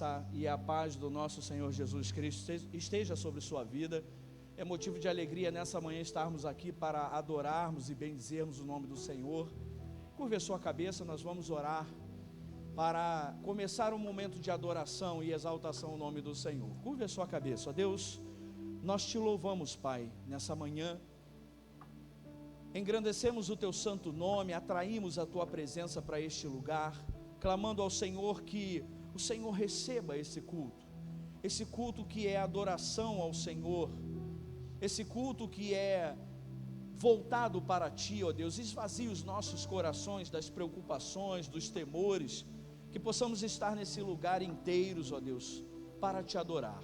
graça e a paz do nosso Senhor Jesus Cristo esteja sobre sua vida. É motivo de alegria nessa manhã estarmos aqui para adorarmos e bendizermos o nome do Senhor. Curve a sua cabeça, nós vamos orar para começar um momento de adoração e exaltação ao nome do Senhor. Curve a sua cabeça. Ó Deus, nós te louvamos, Pai, nessa manhã. Engrandecemos o teu santo nome, atraímos a tua presença para este lugar, clamando ao Senhor que o Senhor receba esse culto que é adoração ao Senhor, esse culto que é voltado para ti, ó Deus. Esvazie os nossos corações das preocupações, dos temores, que possamos estar nesse lugar inteiros, ó Deus, para te adorar.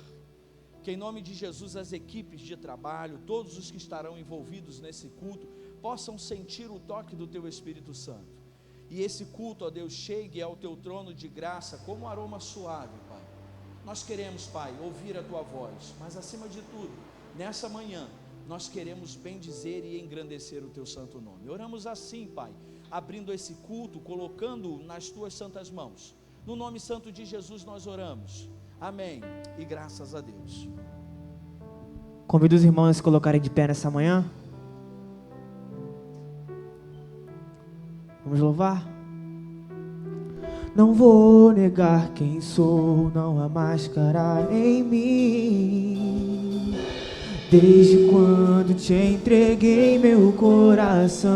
Que em nome de Jesus as equipes de trabalho, todos os que estarão envolvidos nesse culto, possam sentir o toque do teu Espírito Santo. E esse culto, ó Deus, chegue ao teu trono de graça como um aroma suave, Pai. Nós queremos, Pai, ouvir a tua voz, mas acima de tudo, nessa manhã, nós queremos bendizer e engrandecer o teu santo nome. Oramos assim, Pai, abrindo esse culto, colocando nas tuas santas mãos. No nome santo de Jesus nós oramos. Amém. E graças a Deus. Convido os irmãos a se colocarem de pé nessa manhã. Vamos louvar? Não vou negar quem sou, não há máscara em mim. Desde quando te entreguei meu coração,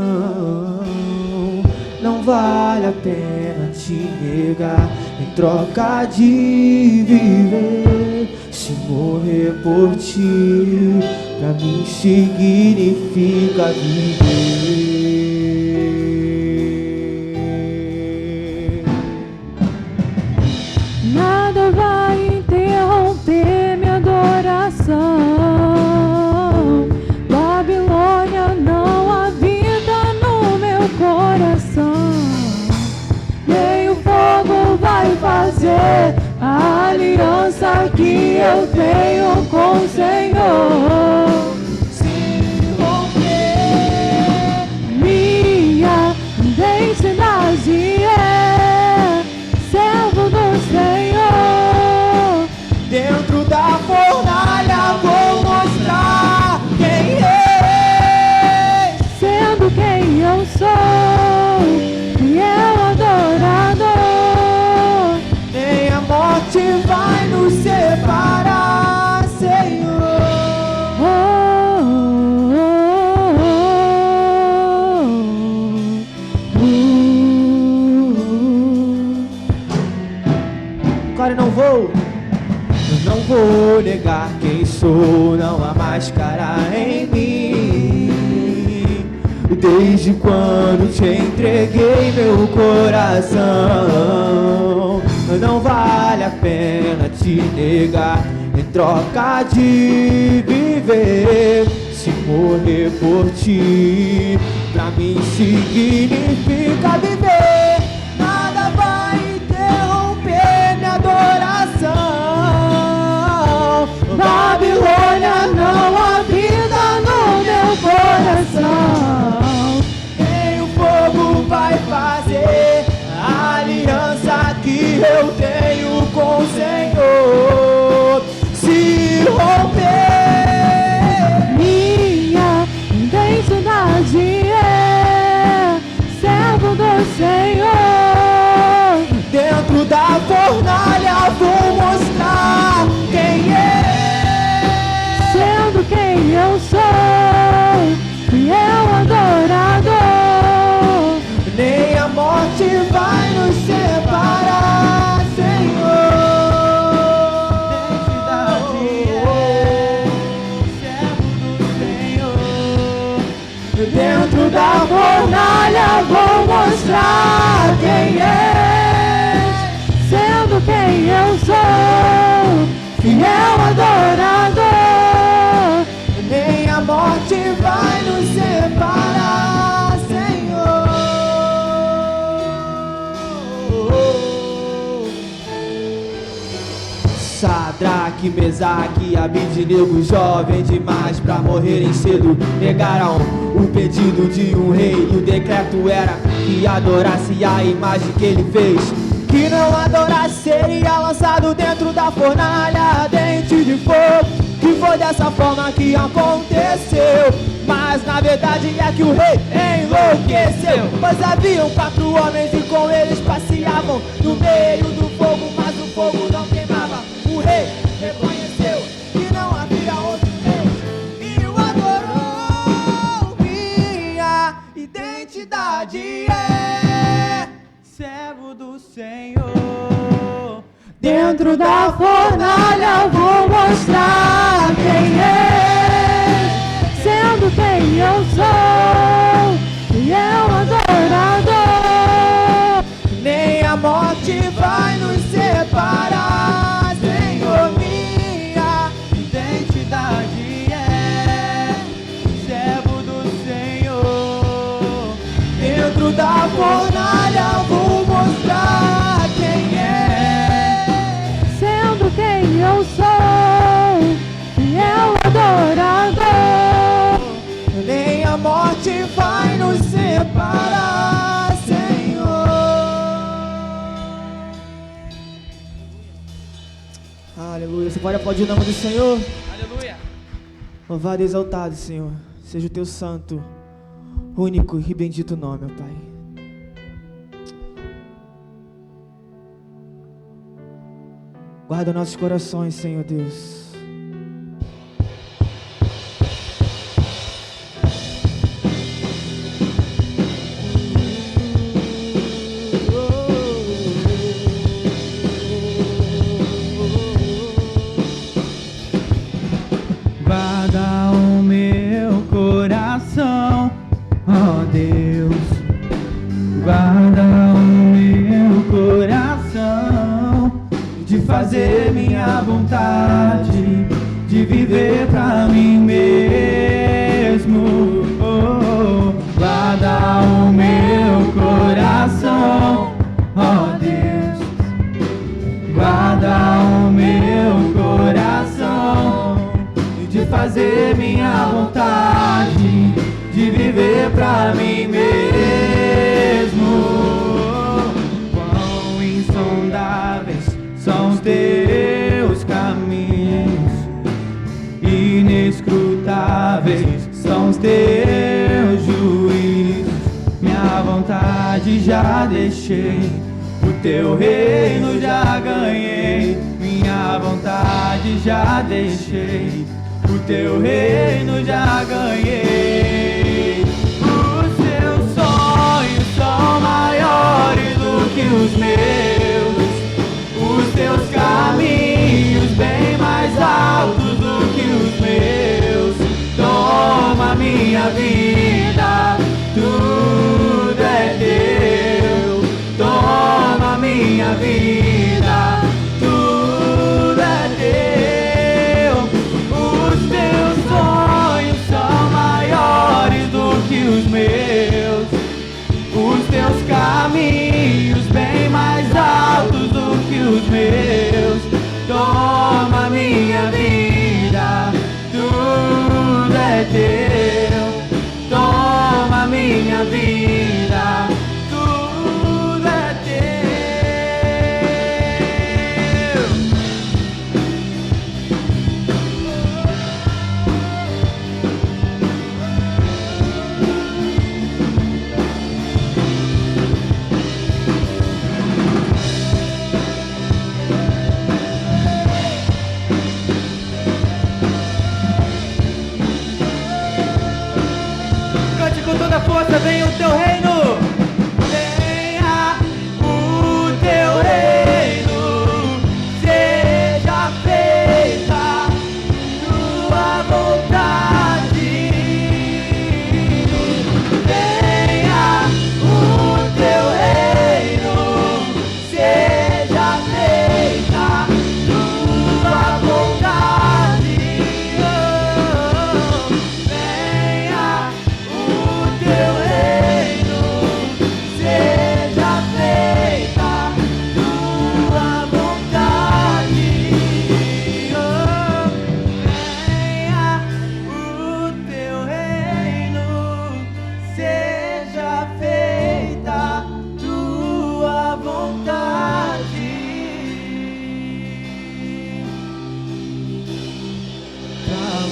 não vale a pena te negar, em troca de viver. Se morrer por ti, pra mim significa viver. Nada vai interromper minha adoração. Babilônia não habita no meu coração. Nem o fogo vai fazer a aliança que eu tenho com o Senhor. Se romper minha identidade, servo do Senhor. Dentro da fornalha vou mostrar quem é, Sendo quem eu sou, fiel adorador. nem a morte vai nos separar, Senhor. Agora eu não vou negar quem sou, não há máscara em mim. Desde quando te entreguei meu coração, não vale a pena te negar, em troca de viver. Se morrer por ti, pra mim significa viver. Nada vai interromper minha adoração. Babilônia não habita no meu coração. Nem o fogo vai fazer a aliança que eu tenho com o Senhor. Se romper Minha identidade é servo do Senhor. dentro da fornalha vou mostrar quem é. Sendo quem eu sou, fiel adorador. Nem a morte vai nos separar, Senhor. Identidade é servo do Senhor. Dentro da fornalha vou mostrar quem é. Sendo quem eu sou, Fiel adorador. Nem a morte vai nos separar, Senhor. Sadraque, Mesaque, Abidnego, jovem demais pra morrerem cedo, negaram o pedido de um rei, e o decreto era que adorasse a imagem que ele fez. que não adorasse seria lançado dentro da fornalha ardente de fogo. Que foi dessa forma que aconteceu. Mas na verdade é que o rei enlouqueceu. Pois haviam 4 homens e com eles passeavam no meio do fogo, mas o fogo não queimava. O rei reconheceu que não havia outro Deus e o adorou. Minha identidade é servo do Senhor. Dentro da fornalha vou mostrar quem é, sendo quem eu sou, fiel adorador. Nem a morte vai nos separar, Senhor. Minha identidade é servo do Senhor. Dentro da fornalha vou mostrar quem é, Sendo quem eu sou, fiel adorador. nem a morte vai nos separar, Senhor. Aleluia. Você pode aplaudir o nome do Senhor? Aleluia. Louvado e exaltado, Senhor, seja o teu santo, único e bendito nome, ó Pai. Guarda nossos corações, Senhor Deus. Guarda o meu coração, ó Deus. Guarda o meu coração, de fazer minha vontade, de viver pra mim mesmo. Oh, guarda o meu coração, ó Deus. Guarda o meu coração, de fazer minha vontade, de viver pra mim mesmo. Quão insondáveis são os teus caminhos, inescrutáveis são os teus juízos. Minha vontade já deixei, o teu reino já ganhei. Minha vontade já deixei, o teu reino já ganhei. Os teus sonhos são maiores do que os meus, os teus caminhos bem mais altos do que os meus. Toma minha vida, tudo é teu. Toma minha vida, tudo é teu. Os teus sonhos são maiores do que os meus, os teus caminhos bem mais altos do que os meus. Toma minha vida, tudo é teu.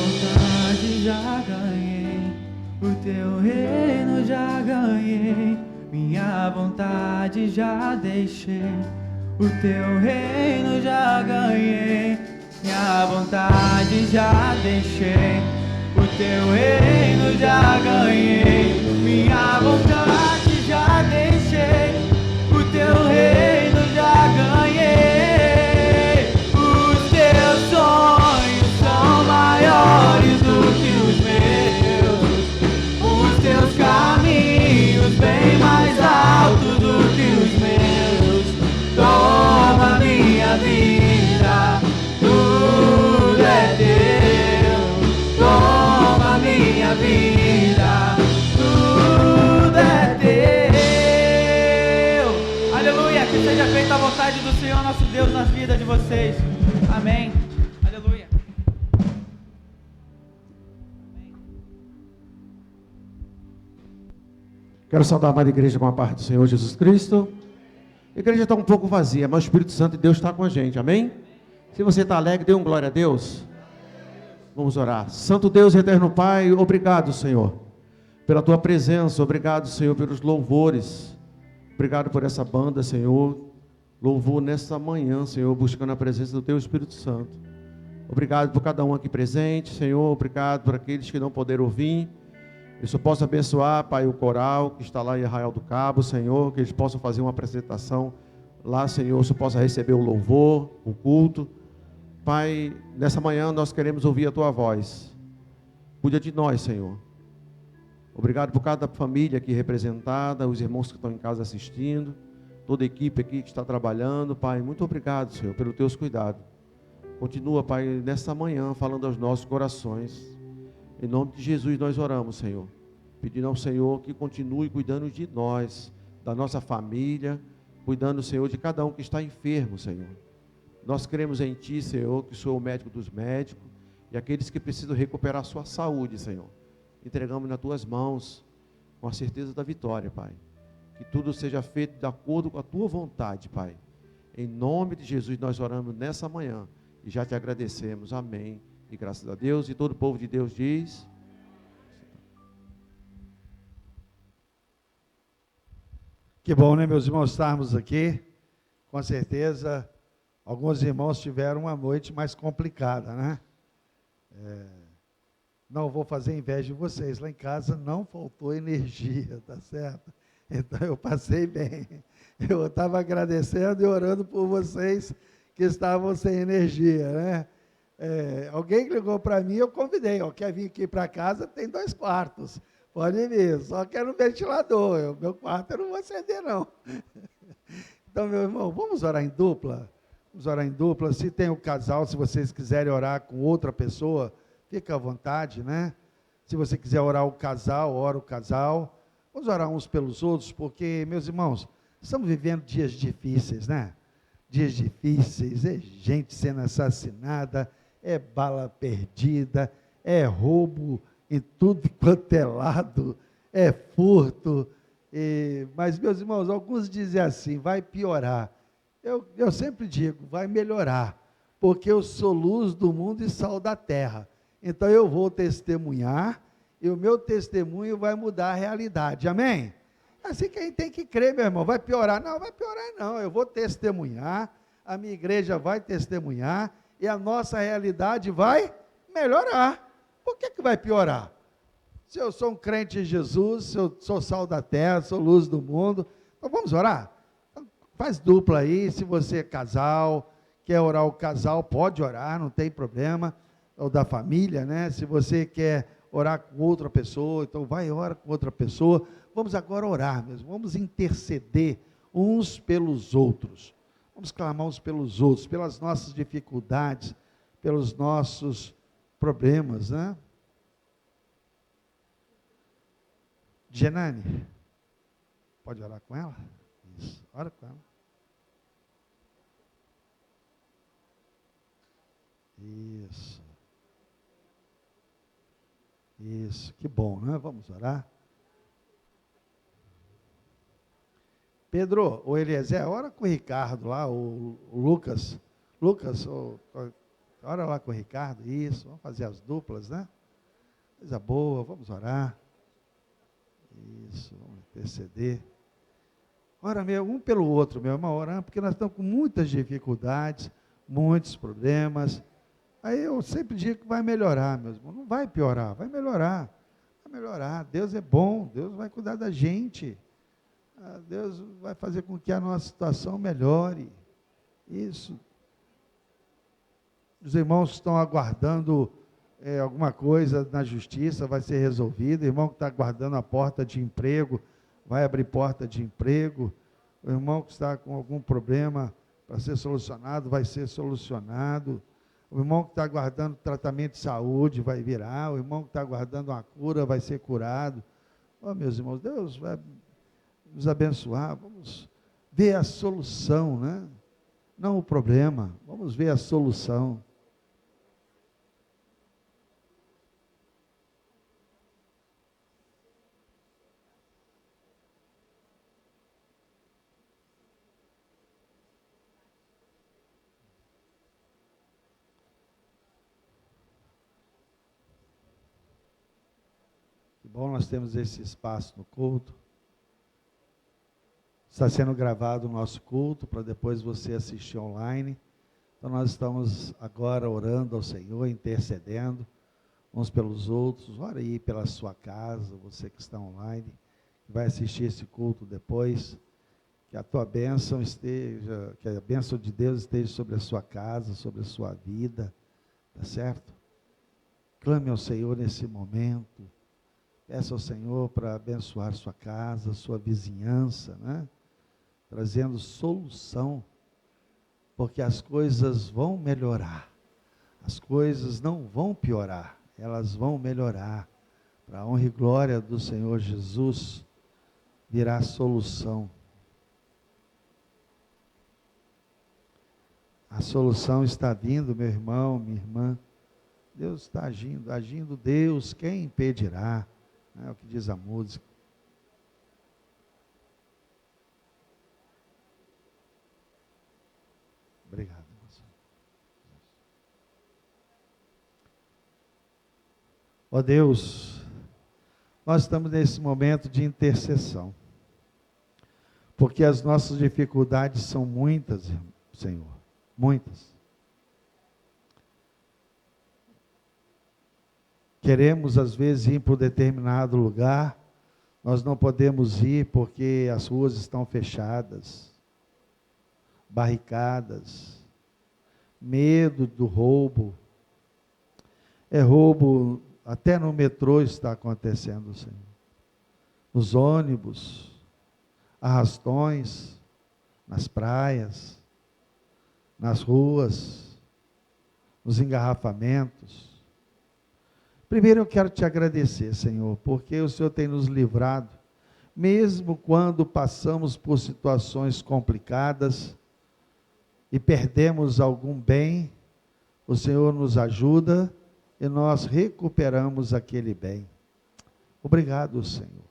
vontade já ganhei, o teu reino já ganhei, minha vontade já deixei, o teu reino já ganhei, minha vontade já deixei, o teu reino já ganhei, minha vontade já deixei, o teu reino já ganhei, os teus sonhos são maiores do que os meus, os teus caminhos bem mais altos do que os meus, toma minha vida, tudo é teu, toma minha vida, tudo é teu. Aleluia, que seja feita a vontade do Senhor nosso Deus nas vidas de vocês. Amém. Aleluia. Quero saudar a amada igreja com a paz do Senhor Jesus Cristo. A igreja está um pouco vazia, mas o Espírito Santo de Deus está com a gente, amém? Se você está alegre, dê um glória a Deus. Vamos orar. Santo Deus e eterno Pai, obrigado, Senhor, pela tua presença, obrigado, Senhor, pelos louvores, obrigado por essa banda, Senhor, louvor nessa manhã, Senhor, buscando a presença do teu Espírito Santo. Obrigado por cada um aqui presente, Senhor, obrigado por aqueles que não puderam ouvir. Eu só posso abençoar, Pai, o coral que está lá em Arraial do Cabo, Senhor, que eles possam fazer uma apresentação lá, Senhor, só possa receber o louvor, o culto. Pai, nessa manhã nós queremos ouvir a Tua voz. Cuida de nós, Senhor. Obrigado por cada família aqui representada, os irmãos que estão em casa assistindo, toda a equipe aqui que está trabalhando. Pai, muito obrigado, Senhor, pelos Teus cuidados. Continua, Pai, nessa manhã falando aos nossos corações. Em nome de Jesus nós oramos, Senhor, pedindo ao Senhor que continue cuidando de nós, da nossa família, cuidando, Senhor, de cada um que está enfermo, Senhor. Nós cremos em Ti, Senhor, que sou o médico dos médicos, e aqueles que precisam recuperar a sua saúde, Senhor, entregamos nas Tuas mãos, com a certeza da vitória, Pai. Que tudo seja feito de acordo com a Tua vontade, Pai. Em nome de Jesus nós oramos nessa manhã, e já Te agradecemos, amém. E graças a Deus, e todo o povo de Deus diz... Que bom, né, meus irmãos, estarmos aqui. Com certeza, alguns irmãos tiveram uma noite mais complicada, né? Não vou fazer inveja de vocês, lá em casa não faltou energia, tá certo? Então eu passei bem. Eu estava agradecendo e orando por vocês que estavam sem energia, né? Alguém ligou para mim, eu convidei, quer vir aqui para casa, tem 2 quartos, pode vir, só quero um ventilador, meu quarto eu não vou acender não. Então, meu irmão, vamos orar em dupla? Vamos orar em dupla, se tem o casal, se vocês quiserem orar com outra pessoa, fica à vontade, né? Se você quiser orar o casal, ora o casal, vamos orar uns pelos outros, porque, meus irmãos, estamos vivendo dias difíceis, né? Dias difíceis, é gente sendo assassinada, é bala perdida, é roubo em tudo quanto é lado, é furto. Mas, meus irmãos, alguns dizem assim, vai piorar. Eu sempre digo, vai melhorar, porque eu sou luz do mundo e sal da terra. Então eu vou testemunhar, e o meu testemunho vai mudar a realidade, amém? Assim que a gente tem que crer, meu irmão, vai piorar? Não, vai piorar não, eu vou testemunhar, a minha igreja vai testemunhar, e a nossa realidade vai melhorar. Por que vai piorar? Se eu sou um crente em Jesus, se eu sou sal da terra, sou luz do mundo, então vamos orar? Então, faz dupla aí, se você é casal, quer orar o casal, pode orar, não tem problema, ou da família, né? Se você quer orar com outra pessoa, então vai orar com outra pessoa. Vamos agora orar mesmo, vamos interceder uns pelos outros. Vamos clamar uns pelos outros, pelas nossas dificuldades, pelos nossos problemas, né? Genane, pode orar com ela? Isso, ora com ela. Isso. Isso, que bom, né? Vamos orar. Pedro, o Eliezer, ora com o Ricardo lá, o Lucas. Lucas, Ora lá com o Ricardo, isso, vamos fazer as duplas, né? Coisa boa, vamos orar. Isso, vamos interceder. Ora, um pelo outro, meu irmão, orando, porque nós estamos com muitas dificuldades, muitos problemas. Aí eu sempre digo que vai melhorar, meus irmãos. Não vai piorar, vai melhorar. Vai melhorar. Deus é bom, Deus vai cuidar da gente. Deus vai fazer com que a nossa situação melhore. Isso. Os irmãos que estão aguardando alguma coisa na justiça vai ser resolvido. O irmão que está aguardando a porta de emprego vai abrir porta de emprego. O irmão que está com algum problema para ser solucionado vai ser solucionado. O irmão que está aguardando tratamento de saúde vai virar. O irmão que está aguardando uma cura vai ser curado. Oh, meus irmãos, Deus vai nos abençoar. Vamos ver a solução, né? Não o problema. Vamos ver a solução. Bom, nós temos esse espaço no culto. Está sendo gravado o nosso culto para depois você assistir online. Então nós estamos agora orando ao Senhor, intercedendo uns pelos outros. Ora aí pela sua casa, você que está online, que vai assistir esse culto depois. Que a tua bênção esteja, que a bênção de Deus esteja sobre a sua casa, sobre a sua vida. Tá certo? Clame ao Senhor nesse momento. Peça ao Senhor para abençoar sua casa, sua vizinhança, né? Trazendo solução, porque as coisas vão melhorar, as coisas não vão piorar, elas vão melhorar. Para a honra e glória do Senhor Jesus, virá solução. A solução está vindo, meu irmão, minha irmã. Deus está agindo, agindo Deus, quem impedirá? É o que diz a música. Obrigado, irmão. Ó Deus, nós estamos nesse momento de intercessão, porque as nossas dificuldades são muitas, Senhor, muitas. Queremos, às vezes, ir para um determinado lugar, nós não podemos ir porque as ruas estão fechadas, barricadas, medo do roubo. Roubo, até no metrô está acontecendo, Senhor. Nos ônibus, arrastões, nas praias, nas ruas, nos engarrafamentos. Primeiro eu quero te agradecer, Senhor, porque o Senhor tem nos livrado, mesmo quando passamos por situações complicadas e perdemos algum bem, o Senhor nos ajuda e nós recuperamos aquele bem. Obrigado, Senhor.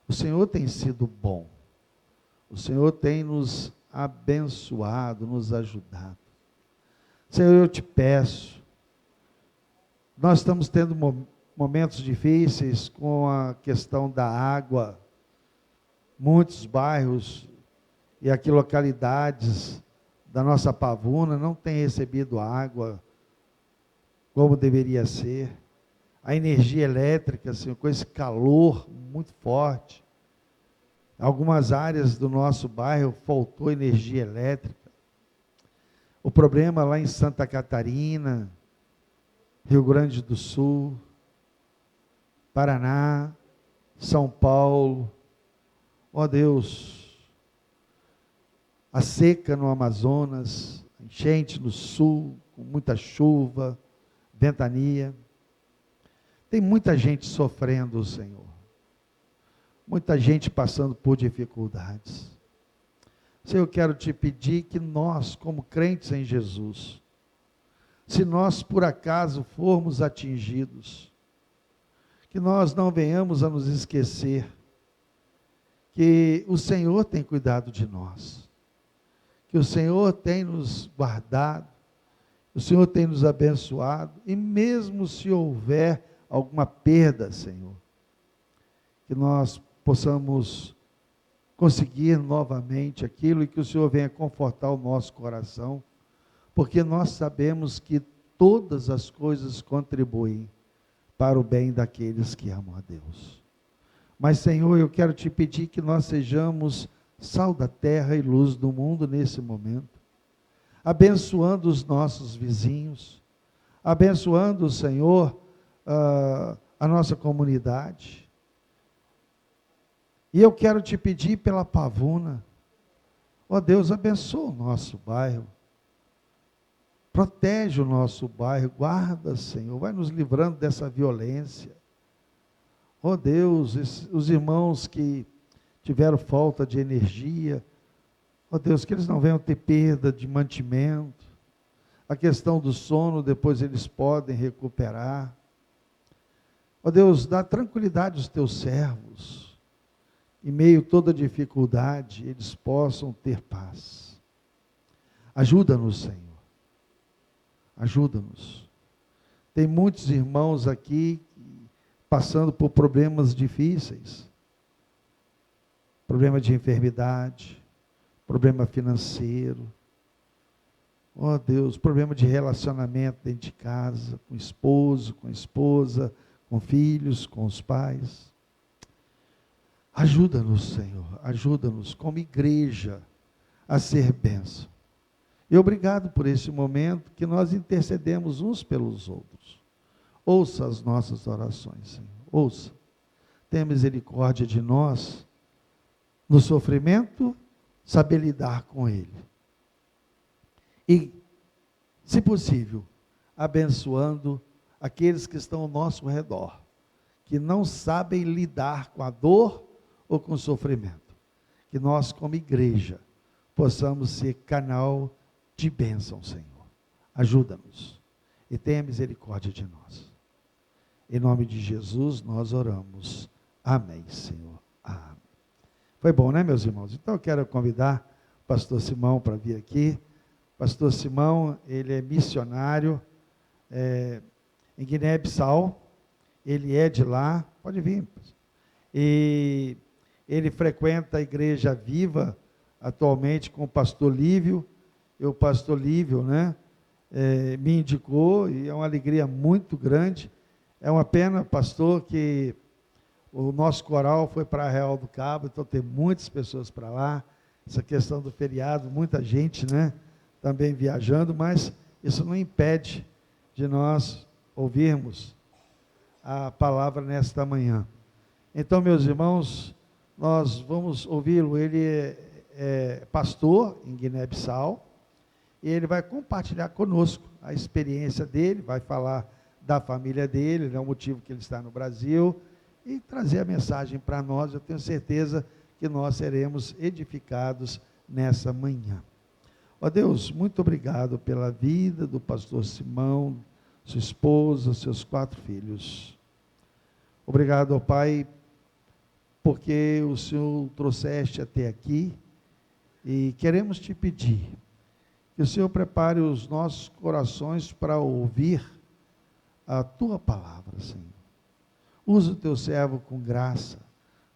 O Senhor tem sido bom. O Senhor tem nos abençoado, nos ajudado. Senhor, eu te peço, nós estamos tendo momentos difíceis com a questão da água. Muitos bairros e aqui localidades da nossa Pavuna não têm recebido água como deveria ser. A energia elétrica, assim, com esse calor muito forte. Algumas áreas do nosso bairro faltou energia elétrica. O problema lá em Santa Catarina, Rio Grande do Sul, Paraná, São Paulo. Ó Deus, a seca no Amazonas, a enchente no sul, com muita chuva, ventania. Tem muita gente sofrendo, Senhor. Muita gente passando por dificuldades. Senhor, eu quero te pedir que nós, como crentes em Jesus, se nós por acaso formos atingidos, que nós não venhamos a nos esquecer que o Senhor tem cuidado de nós, que o Senhor tem nos guardado O Senhor tem nos abençoado, e mesmo se houver alguma perda, Senhor, que nós possamos conseguir novamente aquilo e que o Senhor venha confortar o nosso coração, porque nós sabemos que todas as coisas contribuem para o bem daqueles que amam a Deus. Mas, Senhor, eu quero te pedir que nós sejamos sal da terra e luz do mundo nesse momento, abençoando os nossos vizinhos, abençoando, Senhor, a nossa comunidade. E eu quero te pedir pela Pavuna, ó Deus, abençoa o nosso bairro, protege o nosso bairro, guarda, Senhor, vai nos livrando dessa violência. Ó Deus, os irmãos que tiveram falta de energia, ó Deus, que eles não venham ter perda de mantimento, a questão do sono, depois eles podem recuperar. Ó Deus, dá tranquilidade aos teus servos, em meio a toda dificuldade, eles possam ter paz. Ajuda-nos, Senhor, ajuda-nos. Tem muitos irmãos aqui passando por problemas difíceis, problema de enfermidade, problema financeiro, ó Deus, problema de relacionamento dentro de casa, com o esposo, com a esposa, com filhos, com os pais. Ajuda-nos, Senhor, ajuda-nos como igreja a ser bênção. E obrigado por esse momento que nós intercedemos uns pelos outros. Ouça as nossas orações, Senhor, ouça. Tenha misericórdia de nós, no sofrimento, saber lidar com ele. E, se possível, abençoando aqueles que estão ao nosso redor, que não sabem lidar com a dor ou com o sofrimento. Que nós, como igreja, possamos ser canal de bênção, Senhor. Ajuda-nos e tenha misericórdia de nós. Em nome de Jesus nós oramos. Amém, Senhor. Amém. Foi bom, né, meus irmãos? Então eu quero convidar o pastor Simão para vir aqui. Pastor Simão, ele é missionário em Guiné-Bissau. Ele é de lá. Pode vir. E ele frequenta a Igreja Viva atualmente com o pastor Lívio. E o pastor Lívio, né, me indicou, e é uma alegria muito grande. É uma pena, pastor, que o nosso coral foi para Arraial do Cabo, então tem muitas pessoas para lá. Essa questão do feriado, muita gente, né, também viajando, mas isso não impede de nós ouvirmos a palavra nesta manhã. Então, meus irmãos, nós vamos ouvi-lo. Ele é pastor em Guiné-Bissau, e ele vai compartilhar conosco a experiência dele, vai falar da família dele, né, o motivo que ele está no Brasil, e trazer a mensagem para nós. Eu tenho certeza que nós seremos edificados nessa manhã. Ó Deus, muito obrigado pela vida do pastor Simão, sua esposa, seus 4 filhos. Obrigado, ó Pai, porque o Senhor o trouxeste até aqui, e queremos te pedir que o Senhor prepare os nossos corações para ouvir a tua palavra, Senhor. Usa o teu servo com graça,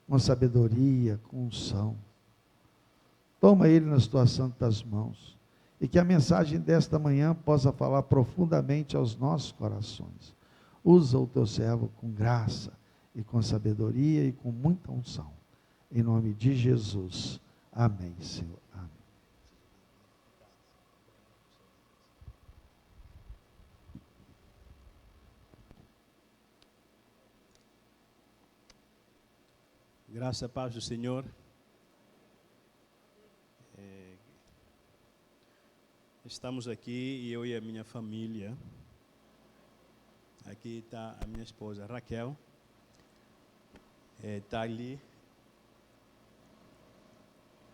com sabedoria, com unção. Toma ele nas tuas santas mãos, e que a mensagem desta manhã possa falar profundamente aos nossos corações. Usa o teu servo com graça e com sabedoria e com muita unção. Em nome de Jesus. Amém, Senhor. Amém. Graça e paz do Senhor. Estamos aqui, eu e a minha família. Aqui está a minha esposa Raquel. Está ali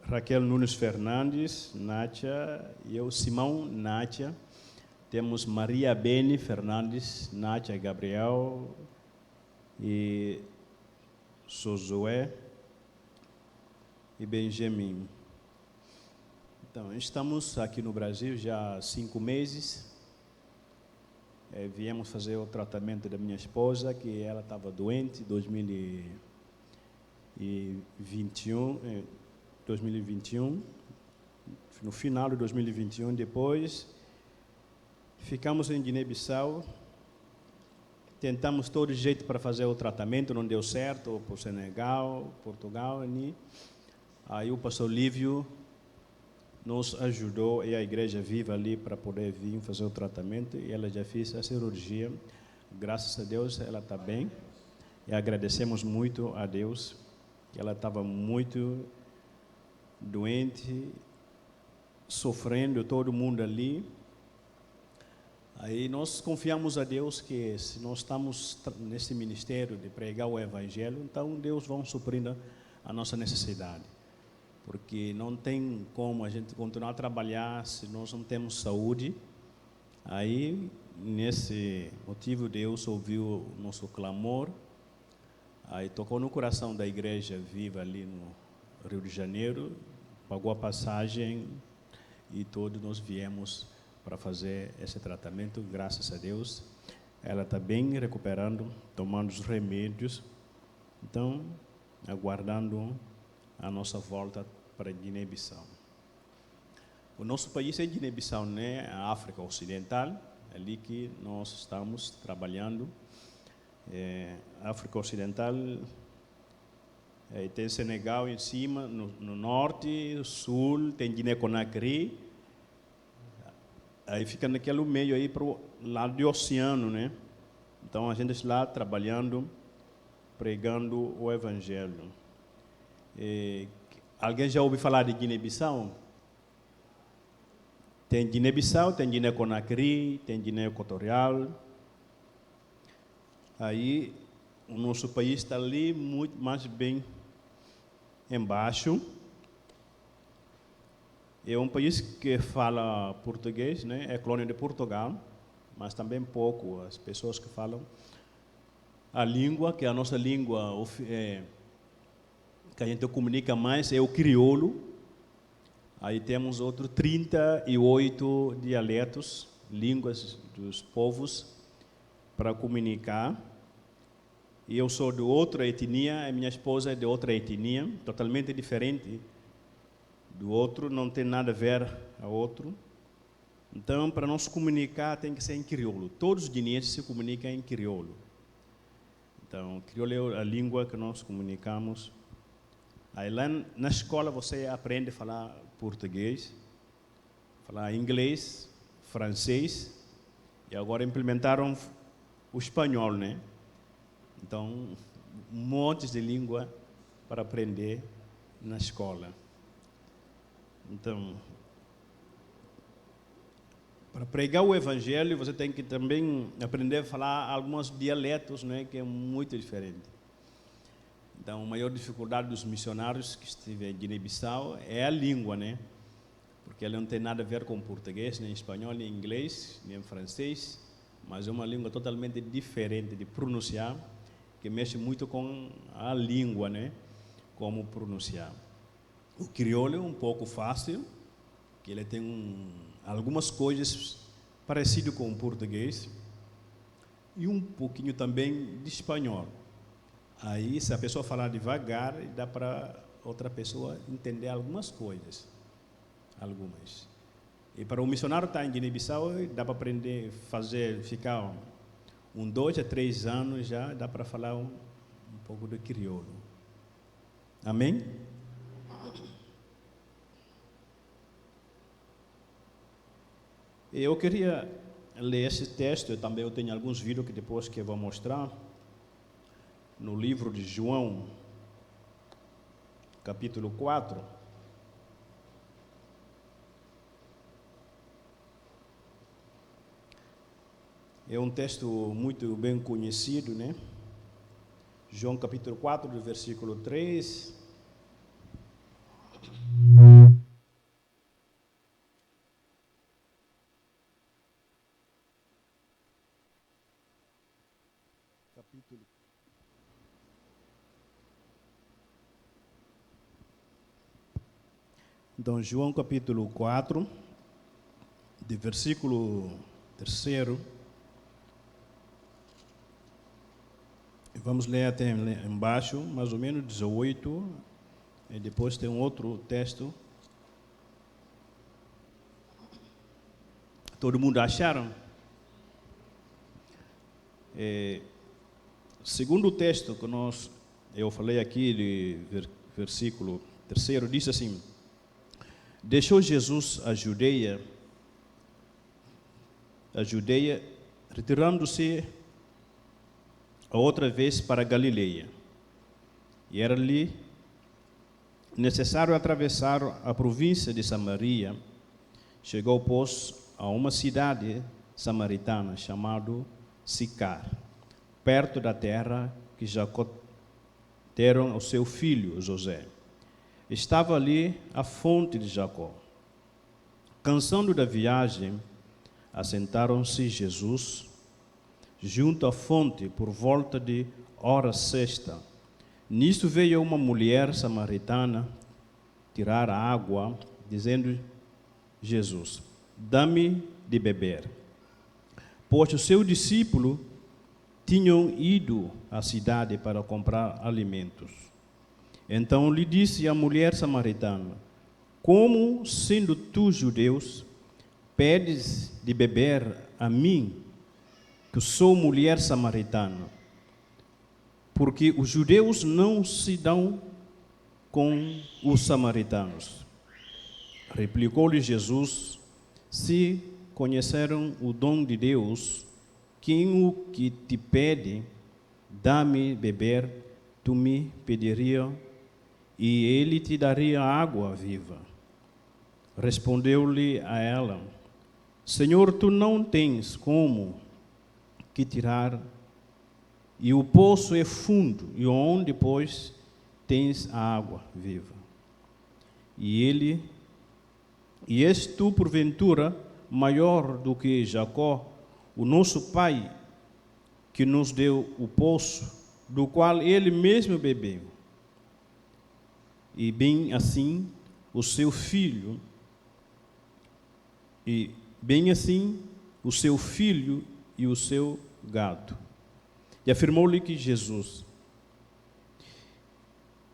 Raquel Nunes Fernandes, Nátia, e eu, Simão, Nátia. Temos Maria Beni Fernandes, Nátia Gabriel e Josué e Benjamin. Então, estamos aqui no Brasil já há 5 meses viemos fazer o tratamento da minha esposa, que ela estava doente em 2021, no final de 2021. Depois ficamos em Guiné-Bissau, tentamos todo jeito para fazer o tratamento, não deu certo, por Senegal, Portugal, aí o pastor Lívio nos ajudou, e a igreja viva ali, para poder vir fazer o tratamento, e ela já fez a cirurgia. Graças a Deus ela está bem, e agradecemos muito a Deus. Ela estava muito doente, sofrendo, todo mundo ali. Aí nós confiamos a Deus que, se nós estamos nesse ministério de pregar o Evangelho, então Deus vai suprir a nossa necessidade. Porque não tem como a gente continuar a trabalhar se nós não temos saúde. Aí, nesse motivo, Deus ouviu o nosso clamor, aí tocou no coração da igreja viva ali no Rio de Janeiro, pagou a passagem e todos nós viemos para fazer esse tratamento. Graças a Deus, ela está bem, recuperando, tomando os remédios. Então, aguardando a nossa volta para Guiné-Bissau. O nosso país é Guiné-Bissau, né? A África Ocidental, ali que nós estamos trabalhando. África Ocidental, tem Senegal em cima, no norte, sul, tem Guiné-Conakry. Aí fica naquele meio aí para o lado do oceano, né? Então a gente está lá trabalhando, pregando o Evangelho. Alguém já ouviu falar de Guiné-Bissau? Tem Guiné-Bissau, tem Guiné-Conakry, tem Guiné Equatorial. Aí o nosso país está ali muito mais bem embaixo. É um país que fala português, né? É colônia de Portugal, mas também pouco as pessoas que falam a língua, que é a nossa língua que a gente comunica mais, é o crioulo. Aí temos outros 38 dialetos, línguas dos povos para comunicar. E eu sou de outra etnia, a minha esposa é de outra etnia, totalmente diferente do outro, não tem nada a ver a outro. Então, para nós comunicar, tem que ser em crioulo. Todos os guineenses se comunicam em crioulo. Então, crioulo é a língua que nós comunicamos. Aí lá na escola você aprende a falar português, falar inglês, francês, e agora implementaram o espanhol, né? Então, um monte de língua para aprender na escola. Então, para pregar o Evangelho, você tem que também aprender a falar alguns dialetos, né, que é muito diferente. Então, a maior dificuldade dos missionários que estiverem em Guiné-Bissau é a língua, né? Porque ela não tem nada a ver com português, nem espanhol, nem inglês, nem francês, mas é uma língua totalmente diferente de pronunciar, que mexe muito com a língua, né? Como pronunciar. O crioulo é um pouco fácil, que ele tem algumas coisas parecidas com o português e um pouquinho também de espanhol. Aí, se a pessoa falar devagar, dá para outra pessoa entender algumas coisas. Algumas. E para o missionário estar em Guiné-Bissau, dá para aprender, ficar 2 a 3 anos já, dá para falar um pouco de crioulo. Amém? Eu queria ler esse texto, também eu tenho alguns vídeos que depois que eu vou mostrar, no livro de João, capítulo 4. É um texto muito bem conhecido, né? João capítulo 4, do versículo 3. Então, João capítulo 4, de versículo 3 Vamos ler até embaixo, mais ou menos 18, e depois tem um outro texto. Todo mundo acharam? Segundo o texto que eu falei aqui, de versículo 3, diz assim: deixou Jesus a Judeia, retirando-se outra vez para a Galileia. E era-lhe necessário atravessar a província de Samaria. Chegou, pois, a uma cidade samaritana chamada Sicar, perto da terra que Jacó deram ao seu filho José. Estava ali a fonte de Jacó. Cansando da viagem, assentaram-se Jesus junto à fonte por volta de hora sexta. Nisto veio uma mulher samaritana tirar a água, dizendo: Jesus, dá-me de beber. Pois os seus discípulos tinham ido à cidade para comprar alimentos. Então lhe disse a mulher samaritana: como, sendo tu judeus, pedes de beber a mim, que sou mulher samaritana? Porque os judeus não se dão com os samaritanos. Replicou-lhe Jesus: se conheceram o dom de Deus, quem o que te pede, dá-me beber, tu me pediria, e ele te daria água viva. Respondeu-lhe a ela: Senhor, tu não tens como que tirar, e o poço é fundo, e onde, pois, tens a água viva? E és tu, porventura, maior do que Jacó, o nosso pai, que nos deu o poço, do qual ele mesmo bebeu, e bem assim o seu filho, e o seu gado. E afirmou-lhe que Jesus: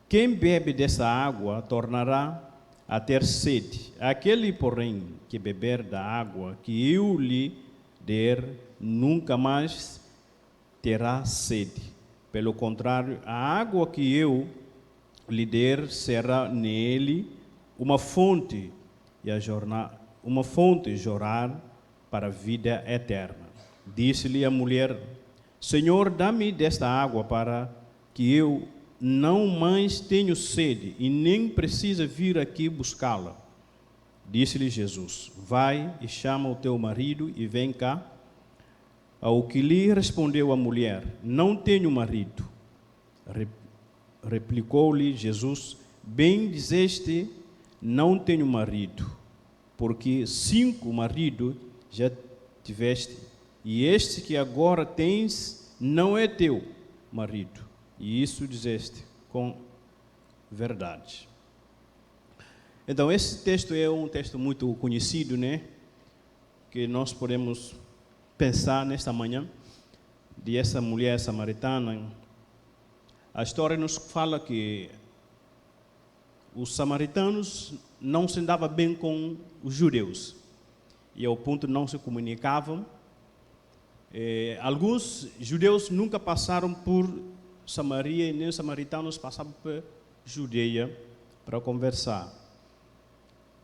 quem bebe dessa água tornará a ter sede. Aquele, porém, que beber da água que eu lhe der, nunca mais terá sede. Pelo contrário, a água que eu lhe der será nele uma fonte jorrar para a vida eterna. Disse-lhe a mulher: Senhor, dá-me desta água para que eu não mais tenho sede e nem precisa vir aqui buscá-la. Disse-lhe Jesus: vai e chama o teu marido e vem cá. Ao que lhe respondeu a mulher: não tenho marido. Replicou-lhe Jesus: bem dizeste, não tenho marido, porque 5 maridos já tiveste, e este que agora tens não é teu marido. E isso dizeste com verdade. Então, esse texto é um texto muito conhecido, né? Que nós podemos pensar nesta manhã, de essa mulher samaritana. A história nos fala que os samaritanos não se davam bem com os judeus, e ao ponto não se comunicavam. Alguns judeus nunca passaram por Samaria, e nem os samaritanos passavam por Judeia para conversar.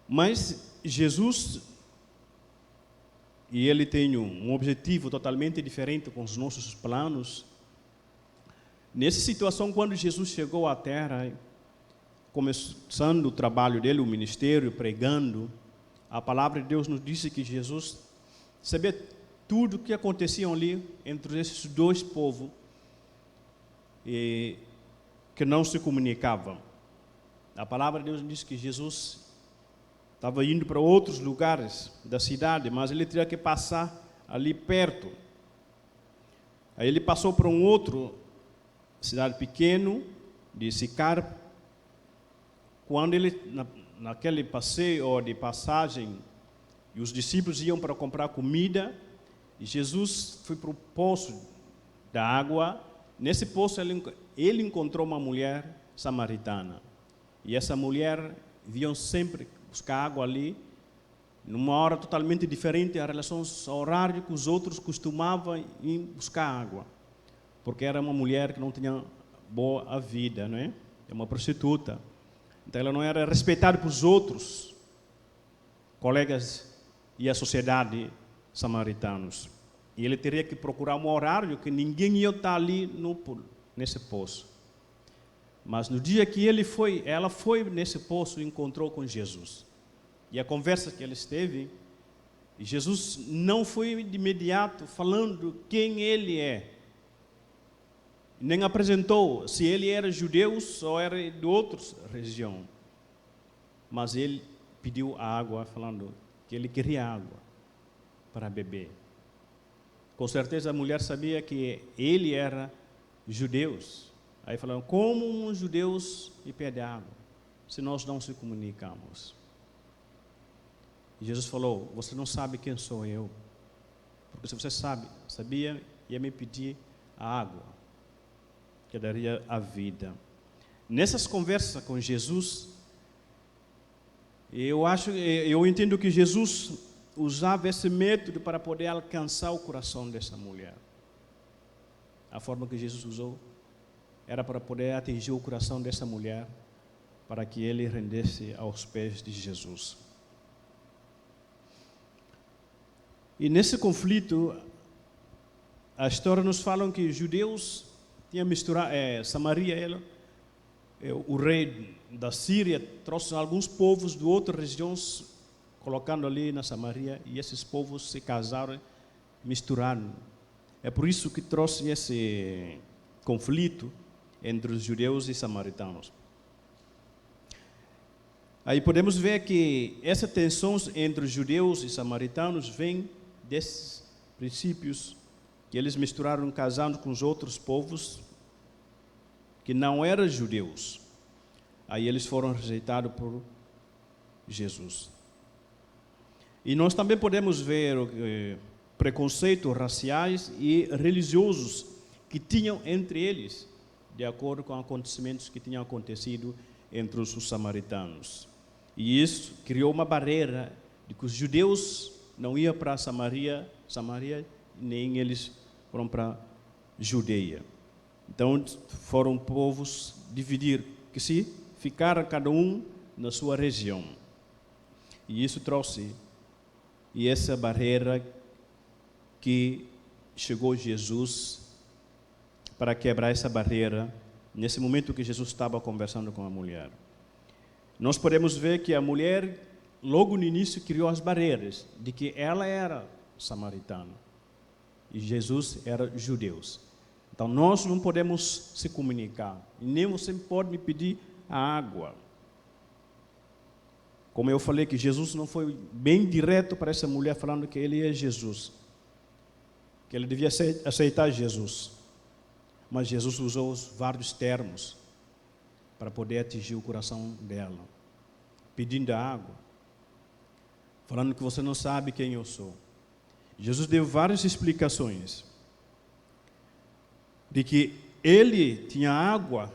Mas Jesus, e ele tem um objetivo totalmente diferente com os nossos planos. Nessa situação, quando Jesus chegou à terra, começando o trabalho dele, o ministério, pregando, a palavra de Deus nos disse que Jesus sabia tudo o que acontecia ali entre esses dois povos, e que não se comunicavam. A palavra de Deus diz que Jesus estava indo para outros lugares da cidade, mas ele teria que passar ali perto. Aí ele passou para um outro cidade pequeno de Sicar. Quando ele, naquele passeio ou de passagem, e os discípulos iam para comprar comida, e Jesus foi para o poço da água, nesse poço ele encontrou uma mulher samaritana. E essa mulher vinha sempre buscar água ali, numa hora totalmente diferente em relação ao horário que os outros costumavam ir buscar água. Porque era uma mulher que não tinha boa vida, não é? É uma prostituta. Então ela não era respeitada pelos outros colegas e a sociedade samaritanos. E ele teria que procurar um horário que ninguém ia estar ali nesse poço. Mas no dia que ela foi nesse poço e encontrou com Jesus. E a conversa que eles teve, Jesus não foi de imediato falando quem ele é. Nem apresentou se ele era judeu ou era de outra região. Mas ele pediu água, falando que ele queria água para beber. Com certeza a mulher sabia que ele era judeu. Aí falaram, como um judeu lhe pede água, se nós não se comunicamos? E Jesus falou, você não sabe quem sou eu. Porque se você sabia, ia me pedir a água, que daria a vida. Nessas conversas com Jesus, eu entendo que Jesus usava esse método para poder alcançar o coração dessa mulher. A forma que Jesus usou era para poder atingir o coração dessa mulher, para que ele rendesse aos pés de Jesus. E nesse conflito, a história nos fala que os judeus tinham misturado, Samaria, o rei da Síria trouxe alguns povos de outras regiões, colocando ali na Samaria, e esses povos se casaram, misturaram. É por isso que trouxe esse conflito entre os judeus e samaritanos. Aí podemos ver que essa tensão entre os judeus e samaritanos vem desses princípios que eles misturaram, casando com os outros povos que não eram judeus. Aí eles foram rejeitados por Jesus. E nós também podemos ver preconceitos raciais e religiosos que tinham entre eles, de acordo com acontecimentos que tinham acontecido entre os samaritanos. E isso criou uma barreira de que os judeus não iam para Samaria, nem eles foram para Judeia. Então foram povos dividir, que se ficaram cada um na sua região. E isso trouxe essa barreira que chegou Jesus para quebrar essa barreira nesse momento que Jesus estava conversando com a mulher. Nós podemos ver que a mulher, logo no início, criou as barreiras de que ela era samaritana e Jesus era judeu. Então nós não podemos se comunicar, nem você pode me pedir a água. Como eu falei que Jesus não foi bem direto para essa mulher falando que ele é Jesus, que ele devia aceitar Jesus. Mas Jesus usou vários termos para poder atingir o coração dela, pedindo água, falando que você não sabe quem eu sou. Jesus deu várias explicações de que ele tinha água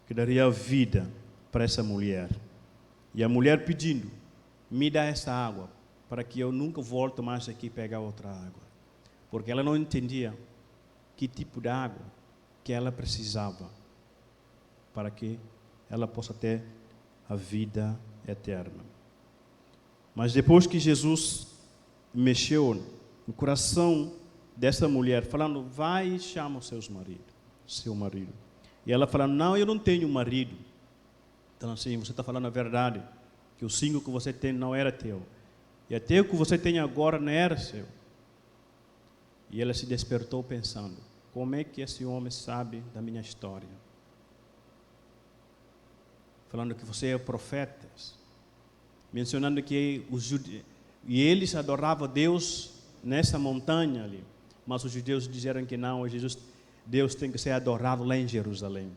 que daria vida para essa mulher. E a mulher pedindo, me dá essa água, para que eu nunca volte mais aqui pegar outra água. Porque ela não entendia que tipo de água que ela precisava para que ela possa ter a vida eterna. Mas depois que Jesus mexeu no coração dessa mulher, falando, vai e chama o seu marido. E ela falando, não, eu não tenho marido. Então assim, você está falando a verdade, que o 5 que você tem não era teu. E até o que você tem agora não era seu. E ela se despertou pensando, como é que esse homem sabe da minha história? Falando que você é profeta, mencionando que os judeus, e eles adoravam Deus nessa montanha ali, mas os judeus disseram que não, Deus tem que ser adorado lá em Jerusalém.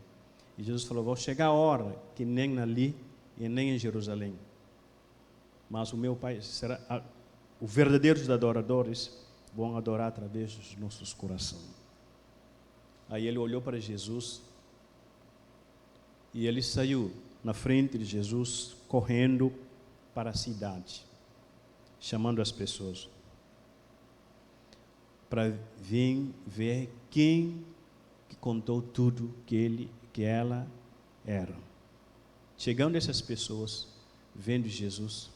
E Jesus falou, vou chegar a hora que nem ali e nem em Jerusalém, mas o meu Pai será, os verdadeiros adoradores vão adorar através dos nossos corações. Aí ele olhou para Jesus e ele saiu na frente de Jesus, correndo para a cidade, chamando as pessoas para vir ver quem que contou tudo que ela era. Chegando essas pessoas, vendo Jesus,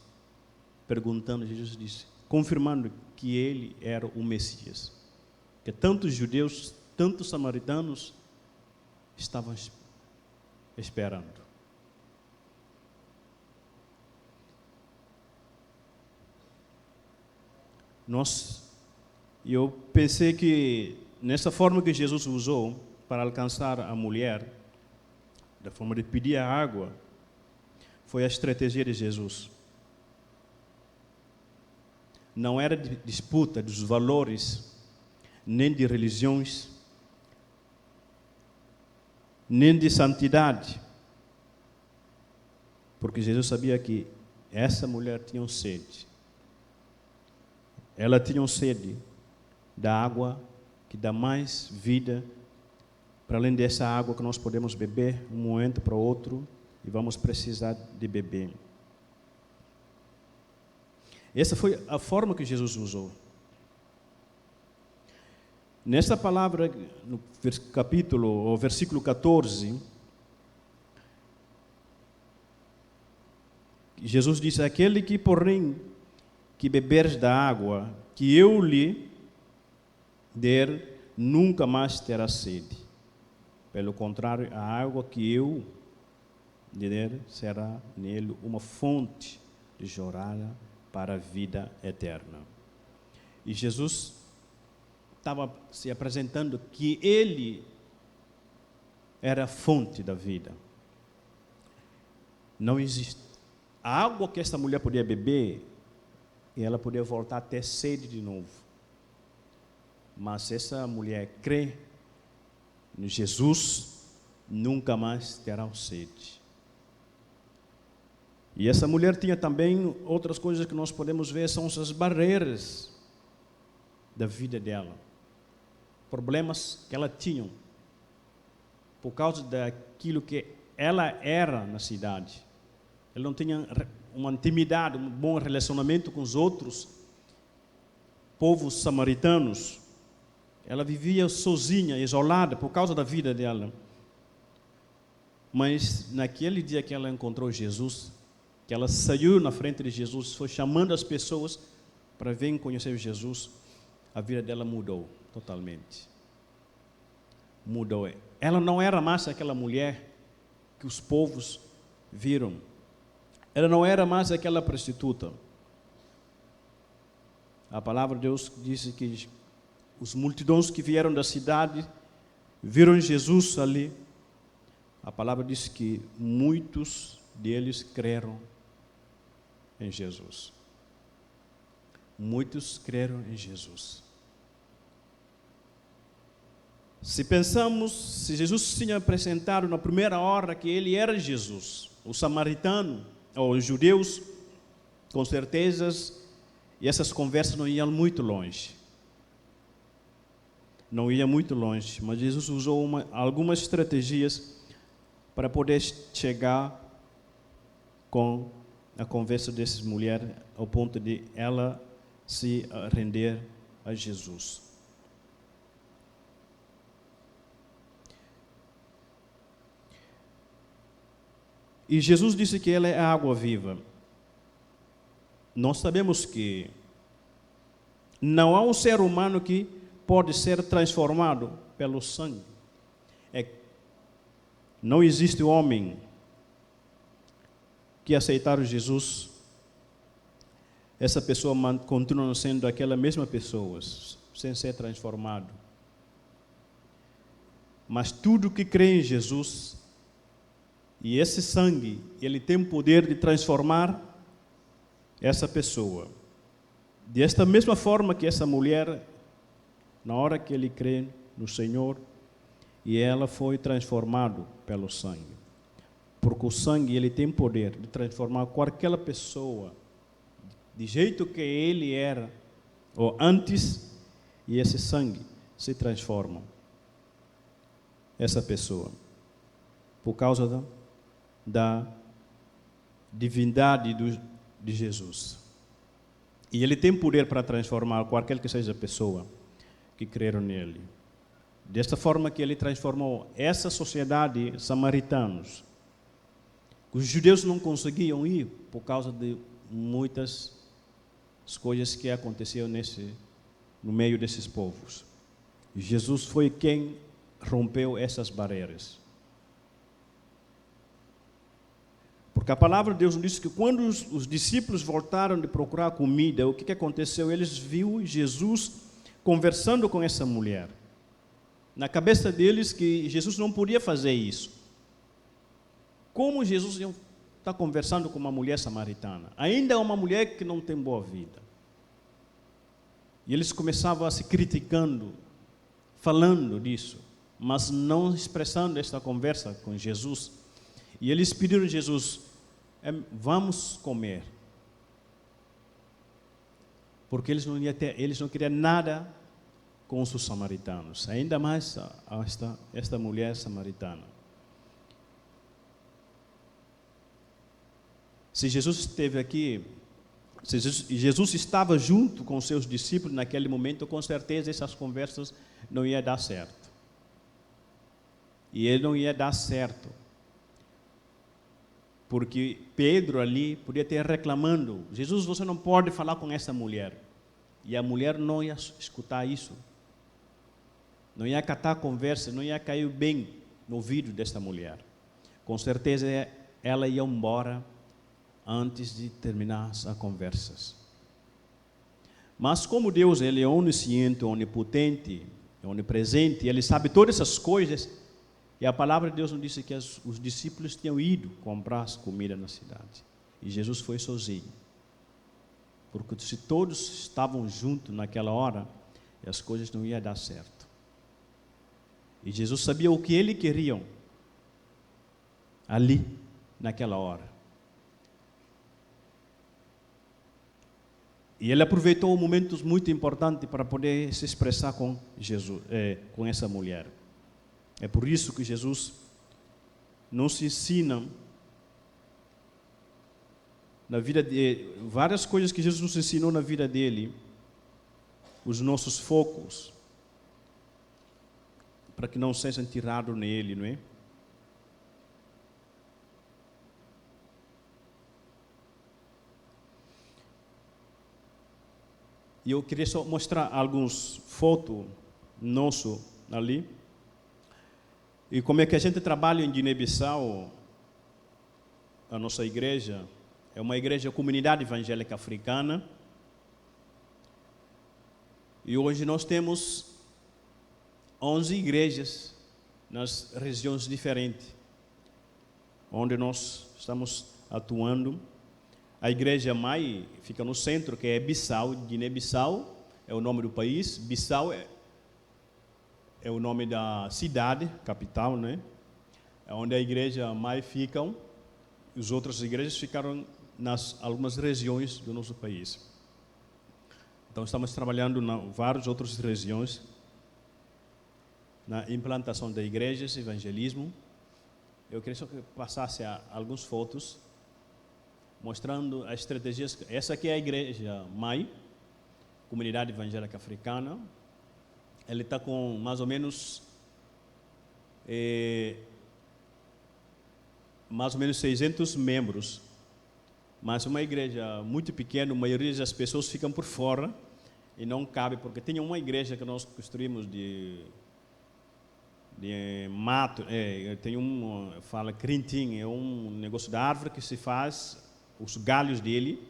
perguntando, Jesus disse, confirmando que ele era o Messias, que tantos judeus, tantos samaritanos estavam esperando. Eu pensei que nessa forma que Jesus usou para alcançar a mulher, da forma de pedir a água, foi a estratégia de Jesus. Não era disputa dos valores, nem de religiões, nem de santidade, porque Jesus sabia que essa mulher tinha sede. Ela tinha sede da água que dá mais vida, para além dessa água que nós podemos beber um momento para o outro e vamos precisar de beber. Essa foi a forma que Jesus usou. Nessa palavra, no capítulo, ou versículo 14, Jesus disse, aquele que, porém, que beberes da água que eu lhe der, nunca mais terá sede. Pelo contrário, a água que eu lhe der será nele uma fonte de jorada para a vida eterna. E Jesus estava se apresentando que ele era a fonte da vida. Não existe. A água que essa mulher podia beber, e ela podia voltar a ter sede de novo. Mas essa mulher crê em Jesus, nunca mais terá sede. E essa mulher tinha também outras coisas que nós podemos ver, são as barreiras da vida dela. Problemas que ela tinha, por causa daquilo que ela era na cidade. Ela não tinha uma intimidade, um bom relacionamento com os outros povos samaritanos. Ela vivia sozinha, isolada, por causa da vida dela. Mas naquele dia que ela encontrou Jesus, que ela saiu na frente de Jesus, foi chamando as pessoas para virem conhecer Jesus, a vida dela mudou totalmente. Mudou. Ela não era mais aquela mulher que os povos viram. Ela não era mais aquela prostituta. A palavra de Deus disse que os multidões que vieram da cidade viram Jesus ali. A palavra diz que muitos deles creram em Jesus. Muitos creram em Jesus. Se pensamos, se Jesus tinha apresentado na primeira hora que ele era Jesus, o samaritano, ou os judeus, com certeza, e essas conversas não iam muito longe. Não ia muito longe, mas Jesus usou algumas estratégias para poder chegar com a conversa dessas mulheres ao ponto de ela se render a Jesus. E Jesus disse que ela é a água viva. Nós sabemos que não há um ser humano que pode ser transformado pelo sangue. Não existe homem que aceitar Jesus, essa pessoa continua sendo aquela mesma pessoa, sem ser transformado. Mas tudo que crê em Jesus, e esse sangue, ele tem o poder de transformar essa pessoa. Desta mesma forma que essa mulher, na hora que ele crê no Senhor, e ela foi transformada pelo sangue. Porque o sangue, ele tem poder de transformar qualquer pessoa, de jeito que ele era, ou antes, e esse sangue se transforma. essa pessoa, por causa da divindade de Jesus. E Ele tem poder para transformar qualquer que seja a pessoa que creram nele. Desta forma que Ele transformou essa sociedade samaritanos, os judeus não conseguiam ir por causa de muitas coisas que aconteciam no meio desses povos. E Jesus foi quem rompeu essas barreiras. Porque a palavra de Deus nos diz que quando os discípulos voltaram de procurar comida, o que aconteceu? Eles viram Jesus conversando com essa mulher. Na cabeça deles que Jesus não podia fazer isso. Como Jesus está conversando com uma mulher samaritana? Ainda é uma mulher que não tem boa vida. E eles começavam a se criticando, falando disso, mas não expressando esta conversa com Jesus. E eles pediram a Jesus, vamos comer. Porque eles não queriam nada com os samaritanos, ainda mais esta mulher samaritana. Se Jesus esteve aqui, se Jesus estava junto com os seus discípulos naquele momento, com certeza essas conversas não iam dar certo. E ele não ia dar certo, porque Pedro ali podia ter reclamando, Jesus, você não pode falar com essa mulher. E a mulher não ia escutar isso. Não ia acatar a conversa, não ia cair bem no ouvido desta mulher. Com certeza ela ia embora antes de terminar as conversas. Mas como Deus ele é onisciente, onipotente, onipresente, Ele sabe todas essas coisas, e a palavra de Deus nos disse que os discípulos tinham ido comprar comida na cidade. E Jesus foi sozinho. Porque se todos estavam juntos naquela hora, as coisas não iam dar certo. E Jesus sabia o que Ele queria ali, naquela hora. E Ele aproveitou momentos muito importantes para poder se expressar com Jesus, com essa mulher. É por isso que Jesus nos ensina na vida de várias coisas que Jesus nos ensinou na vida dele, os nossos focos, para que não sejam tirados nele, não é? E eu queria só mostrar algumas fotos nossas ali. E como é que a gente trabalha em Guiné-Bissau, a nossa igreja, é uma igreja comunidade evangélica africana. E hoje nós temos 11 igrejas nas regiões diferentes, onde nós estamos atuando. A igreja mãe fica no centro, que é Bissau, Guiné-Bissau, é o nome do país. Bissau é o nome da cidade, capital, né? É onde a igreja mãe fica. As outras igrejas ficaram nas algumas regiões do nosso país. Então estamos trabalhando em várias outras regiões na implantação de igrejas, evangelismo. Eu queria só que passasse algumas fotos mostrando as estratégias. Essa aqui é a igreja mãe, comunidade evangélica africana. Ele está com mais ou menos 600 membros, mas uma igreja muito pequena. A maioria das pessoas ficam por fora e não cabe, porque tem uma igreja que nós construímos de mato, tem fala crintim, é um negócio da árvore que se faz os galhos dele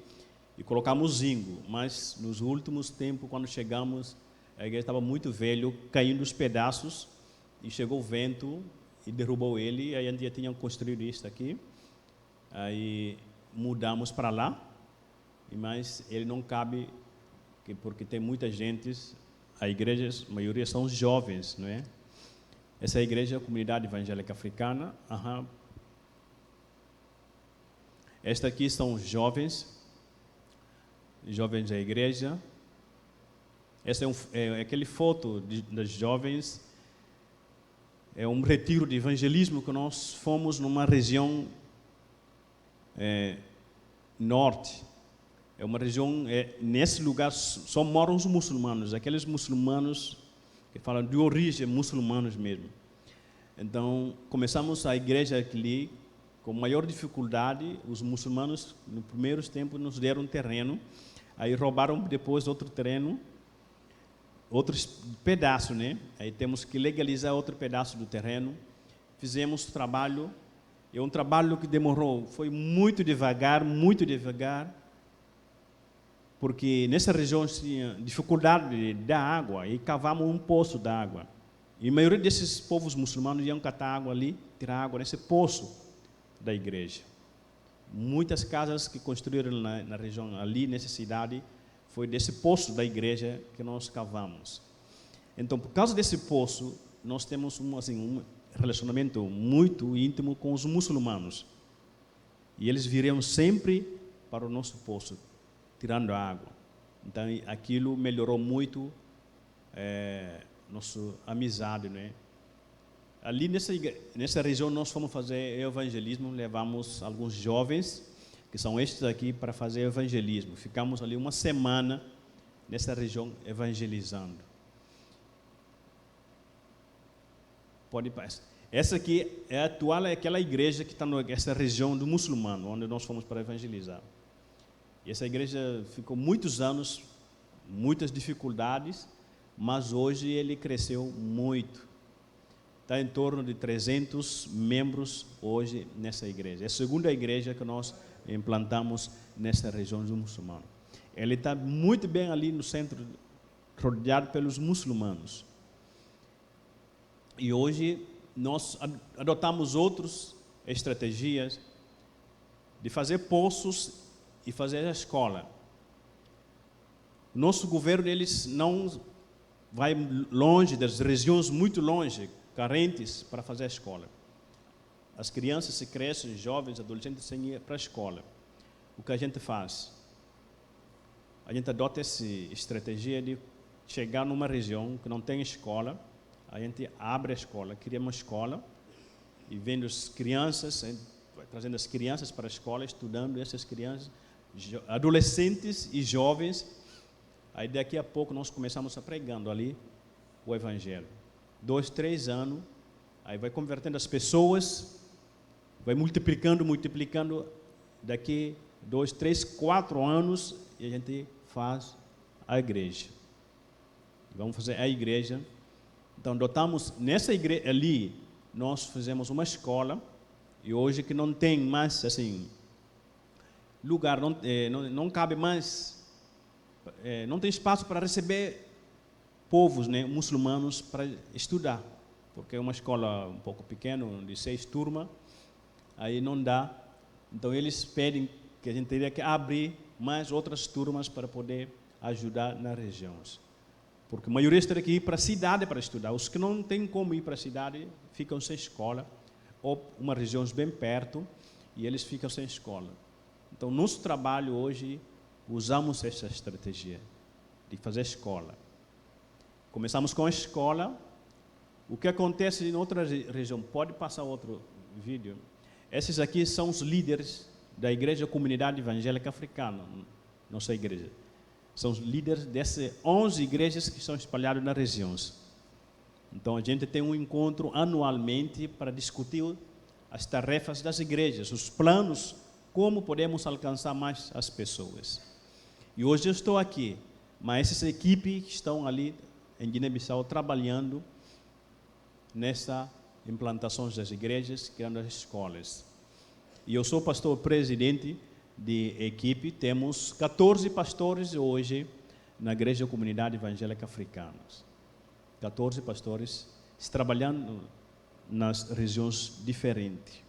e colocamos zinco, mas nos últimos tempos, quando chegamos, a igreja estava muito velho, caindo os pedaços, e chegou o vento e derrubou ele, e aí a gente já tinha construído isso aqui, aí mudamos para lá, mas ele não cabe, porque tem muita gente, a igreja, a maioria são jovens, não é? Essa é a igreja, a comunidade evangélica africana. Esta aqui são jovens da igreja. Essa é aquele foto das jovens é um retiro de evangelismo que nós fomos numa região norte. É uma região, nesse lugar só moram os muçulmanos, aqueles muçulmanos que falam de origem muçulmanos mesmo. Então, começamos a igreja ali com maior dificuldade. Os muçulmanos, nos primeiros tempos, nos deram um terreno, aí roubaram depois outro terreno, outro pedaço, né? Aí temos que legalizar outro pedaço do terreno. Fizemos trabalho, é um trabalho que demorou, foi muito devagar, porque nessa região tinha dificuldade da água e cavamos um poço d'água. E a maioria desses povos muçulmanos iam catar água ali, tirar água nesse poço da igreja. Muitas casas que construíram na região ali, nessa cidade, foi desse poço da igreja que nós cavamos. Então, por causa desse poço, nós temos um relacionamento muito íntimo com os muçulmanos. E eles viriam sempre para o nosso poço, tirando água. Então, aquilo melhorou muito nossa amizade, né? Ali nessa região nós fomos fazer evangelismo, levamos alguns jovens, que são estes aqui, para fazer evangelismo. Ficamos ali uma semana nessa região evangelizando. Pode passar. Essa aqui é atual, é aquela igreja que está nessa região do muçulmano, onde nós fomos para evangelizar. E essa igreja ficou muitos anos, muitas dificuldades, mas hoje ele cresceu muito. Está em torno de 300 membros hoje nessa igreja. É a segunda igreja que nós implantamos nessa região do muçulmano. Ele está muito bem ali no centro, rodeado pelos muçulmanos. E hoje nós adotamos outras estratégias de fazer poços e fazer a escola. Nosso governo, eles não vai longe, das regiões muito longe, carentes, para fazer a escola. As crianças se crescem, jovens, adolescentes, sem ir para a escola. O que a gente faz? A gente adota essa estratégia de chegar numa região que não tem escola, a gente abre a escola, cria uma escola e vendo as crianças, trazendo as crianças para a escola, estudando essas crianças, adolescentes e jovens. Aí daqui a pouco nós começamos a pregando ali o Evangelho. 2, 3 anos, aí vai convertendo as pessoas, vai multiplicando, daqui 2, 3, 4 anos e a gente faz a igreja. Vamos fazer a igreja. Então, dotamos nessa igreja ali, nós fizemos uma escola e hoje que não tem mais assim lugar, não cabe mais, não tem espaço para receber povos, né, muçulmanos para estudar, porque é uma escola um pouco pequena, de 6 turmas, aí não dá. Então eles pedem que a gente teria que abrir mais outras turmas para poder ajudar nas regiões, porque a maioria teria que ir para a cidade para estudar. Os que não têm como ir para a cidade ficam sem escola, ou uma região bem perto, e eles ficam sem escola. Então, nosso trabalho hoje, usamos essa estratégia de fazer escola. Começamos com a escola. O que acontece em outra região? Pode passar outro vídeo. Esses aqui são os líderes da Igreja Comunidade Evangélica Africana, nossa igreja. São os líderes dessas 11 igrejas que estão espalhadas nas regiões. Então, a gente tem um encontro anualmente para discutir as tarefas das igrejas, os planos, como podemos alcançar mais as pessoas. E hoje eu estou aqui, mas essas equipes que estão ali em Guiné-Bissau trabalhando nessa implantação das igrejas, criando as escolas. E eu sou pastor presidente de equipe, temos 14 pastores hoje na Igreja Comunidade Evangélica Africana. 14 pastores trabalhando nas regiões diferentes.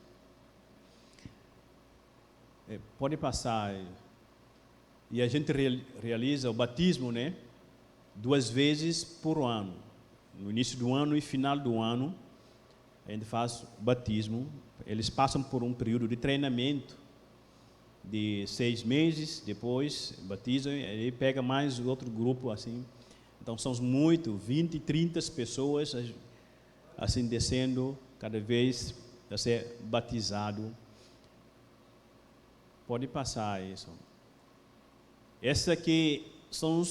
Pode passar. E a gente realiza o batismo, né, 2 vezes por ano. No início do ano e final do ano, a gente faz o batismo. Eles passam por um período de treinamento de 6 meses, depois batizam e aí pega mais outro grupo assim. Então são 20, 30 pessoas. assim descendo cada vez a ser batizado. Pode passar isso. Esses aqui são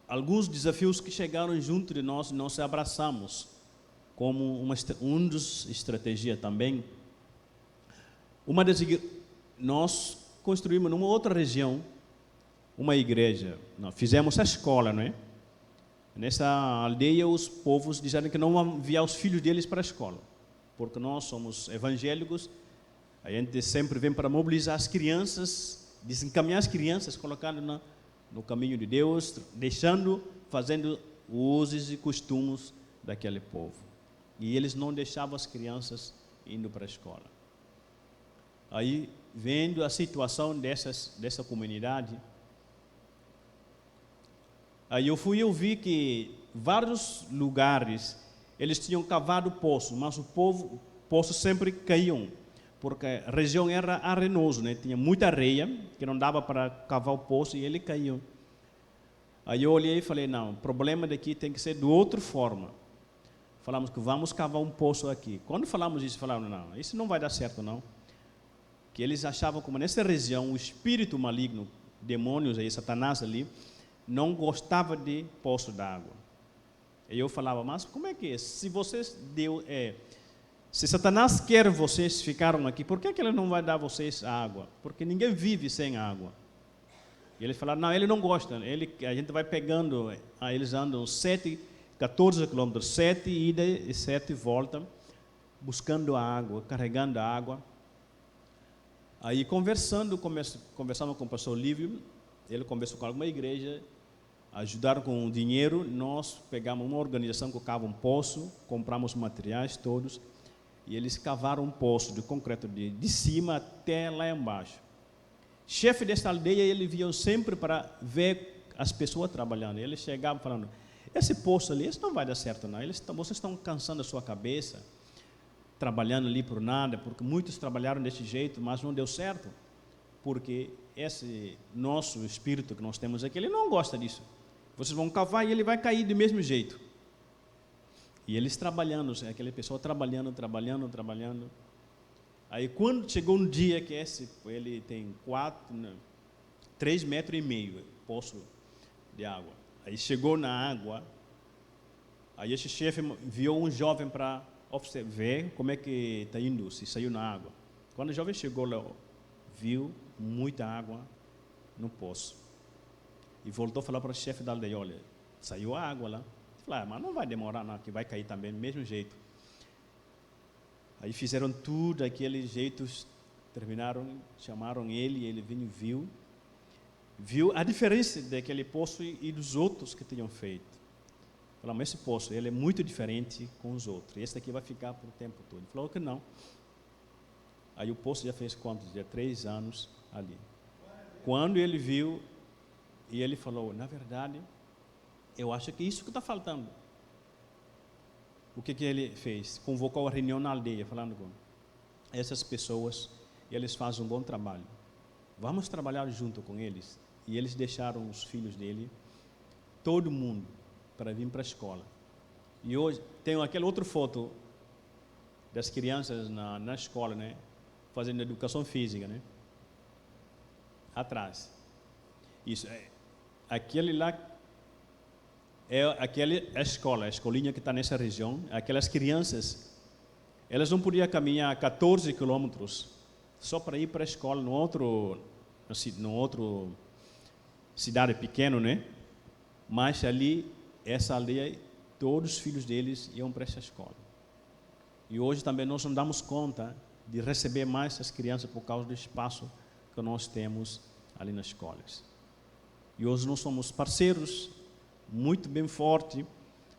alguns desafios que chegaram junto de nós e nós abraçamos como um dos estratégias também. Nós construímos numa outra região uma igreja. Nós fizemos a escola, não é? Nessa aldeia os povos disseram que não vão enviar os filhos deles para a escola, porque nós somos evangélicos. A gente sempre vem para mobilizar as crianças, desencaminhar as crianças, colocando no caminho de Deus, fazendo usos e costumes daquele povo. E eles não deixavam as crianças indo para a escola. Aí, vendo a situação dessa comunidade, aí eu vi que vários lugares eles tinham cavado poços, mas poços sempre caíam, porque a região era arenosa, né? Tinha muita areia, que não dava para cavar o poço e ele caiu. Aí eu olhei e falei, não, o problema daqui tem que ser de outra forma. Falamos que vamos cavar um poço aqui. Quando falamos isso, falaram, não, isso não vai dar certo não. Que eles achavam como nessa região o espírito maligno, demônios aí, Satanás ali, não gostava de poço d'água. E eu falava, mas como é que é? Se Satanás quer vocês ficaram aqui, por que ele não vai dar vocês água? Porque ninguém vive sem água. E eles falaram, não, ele não gosta. A gente vai pegando, eles andam 14 quilômetros, 7 ida e 7 volta, buscando a água, carregando a água. Aí conversamos com o pastor Lívio, ele conversou com alguma igreja, ajudaram com o dinheiro, nós pegamos uma organização que cava um poço, compramos materiais todos, e eles cavaram um poço de concreto de cima até lá embaixo. Chefe desta aldeia, ele vinha sempre para ver as pessoas trabalhando. Ele chegava falando, esse poço ali, isso não vai dar certo não, vocês estão cansando a sua cabeça, trabalhando ali por nada, porque muitos trabalharam desse jeito, mas não deu certo, porque esse nosso espírito que nós temos aqui, ele não gosta disso. Vocês vão cavar e ele vai cair do mesmo jeito. E eles trabalhando, aquela pessoa trabalhando. Aí quando chegou um dia que ele tem 3,5 metros, poço de água. Aí chegou na água, aí esse chefe enviou um jovem para ver como é que está indo, se saiu na água. Quando o jovem chegou lá, viu muita água no poço. E voltou a falar para o chefe da aldeia, olha, saiu a água lá. Falei, mas não vai demorar não, que vai cair também do mesmo jeito. Aí fizeram tudo daquele jeito, terminaram, chamaram ele viu a diferença daquele poço e dos outros que tinham feito. Falaram, esse poço, ele é muito diferente com os outros, esse aqui vai ficar por o tempo todo. Ele falou que não. Aí o poço já fez quantos? Já 3 anos ali. Quando ele viu, e ele falou, na verdade, eu acho que isso que está faltando. O que ele fez? Convocou a reunião na aldeia, falando com essas pessoas, e eles fazem um bom trabalho. Vamos trabalhar junto com eles. E eles deixaram os filhos dele, todo mundo, para vir para a escola. E hoje, tem aquela outra foto das crianças na escola, né? Fazendo educação física, né? Atrás. Isso, aquele lá a escola, a escolinha que está nessa região. Aquelas crianças, elas não podiam caminhar 14 quilômetros só para ir para a escola no outro cidade pequena, né? Mas ali, essa aldeia, todos os filhos deles iam para essa escola. E hoje também nós não damos conta de receber mais essas crianças por causa do espaço que nós temos ali nas escolas. E hoje nós somos parceiros muito bem fortes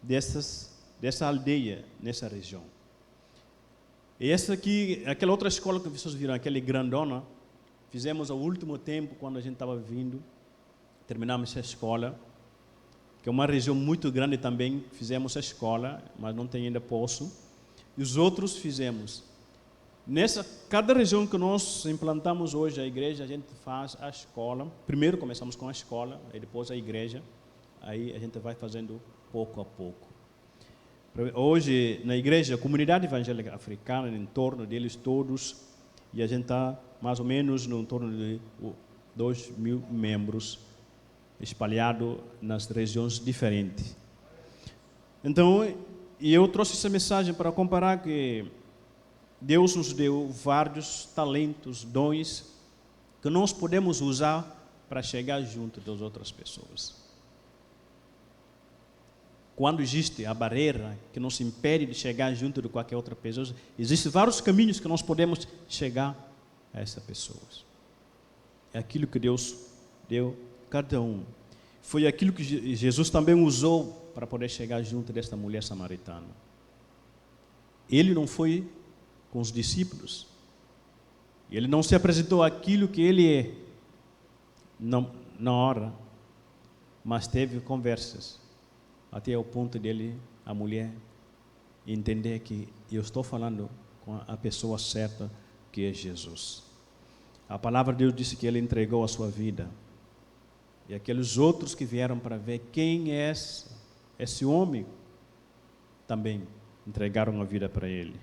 dessa aldeia, nessa região. E essa aqui, aquela outra escola que vocês viram, aquela grandona, fizemos ao último tempo, quando a gente estava vindo, terminamos essa escola, que é uma região muito grande também, fizemos a escola, mas não tem ainda poço, e os outros fizemos. Cada região que nós implantamos hoje a igreja, a gente faz a escola. Primeiro começamos com a escola, aí depois a igreja, aí a gente vai fazendo pouco a pouco. Hoje, na igreja, a comunidade evangélica africana, em torno deles todos, e a gente está mais ou menos no torno de 2.000 membros, espalhados nas regiões diferentes. Então, eu trouxe essa mensagem para comparar que Deus nos deu vários talentos, dons, que nós podemos usar para chegar junto das outras pessoas. Quando existe a barreira que nos impede de chegar junto de qualquer outra pessoa, existem vários caminhos que nós podemos chegar a essas pessoas. É aquilo que Deus deu a cada um. Foi aquilo que Jesus também usou para poder chegar junto desta mulher samaritana. Ele não foi com os discípulos. Ele não se apresentou aquilo que ele é na hora, mas teve conversas até o ponto dele, a mulher, entender que eu estou falando com a pessoa certa, que é Jesus. A palavra de Deus disse que ele entregou a sua vida. E aqueles outros que vieram para ver quem é esse homem, também entregaram a vida para ele.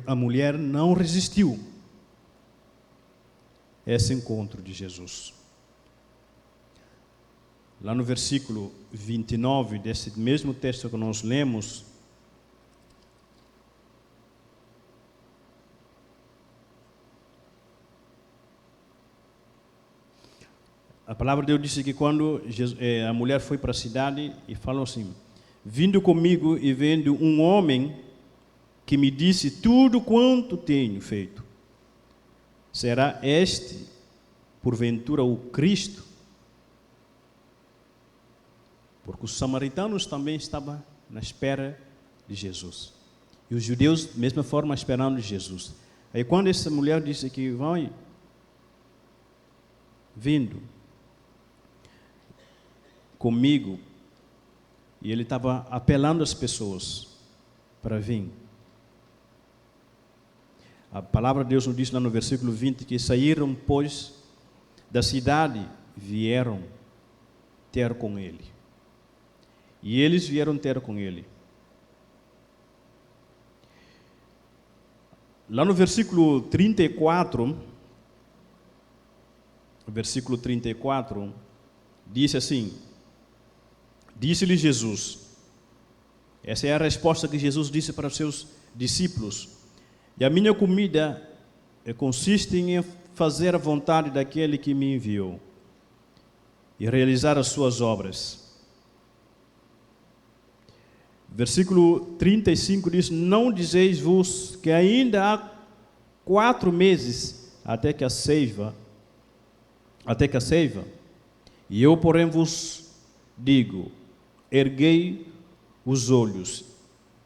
A mulher não resistiu a esse encontro de Jesus. Lá no versículo 29 desse mesmo texto que nós lemos, a palavra de Deus disse que quando a mulher foi para a cidade e falou assim: vindo comigo e vendo um homem que me disse tudo quanto tenho feito, será este porventura o Cristo? Porque os samaritanos também estavam na espera de Jesus. E os judeus, da mesma forma, esperando Jesus. Aí quando essa mulher disse que vai vindo comigo, e ele estava apelando às pessoas para vir. A palavra de Deus nos diz lá no versículo 20 que saíram, pois, da cidade, vieram ter com ele. E eles vieram ter com ele. Lá no versículo 34, diz assim: disse-lhe Jesus, essa é a resposta que Jesus disse para os seus discípulos: e a minha comida consiste em fazer a vontade daquele que me enviou e realizar as suas obras. Versículo 35 diz: não dizeis-vos que ainda há 4 meses até que a ceifa, e eu porém vos digo, erguei os olhos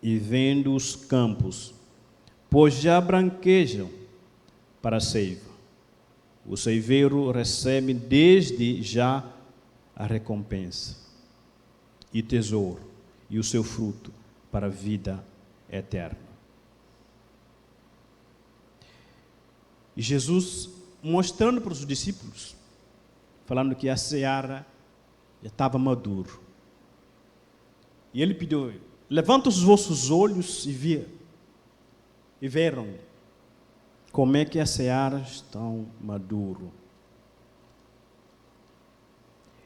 e vendo os campos, pois já branquejam para a ceifa. O ceiveiro recebe desde já a recompensa e tesouro, e o seu fruto para a vida eterna. E Jesus mostrando para os discípulos, falando que a seara já estava maduro. E ele pediu: levanta os vossos olhos e viram como é que a seara está maduro.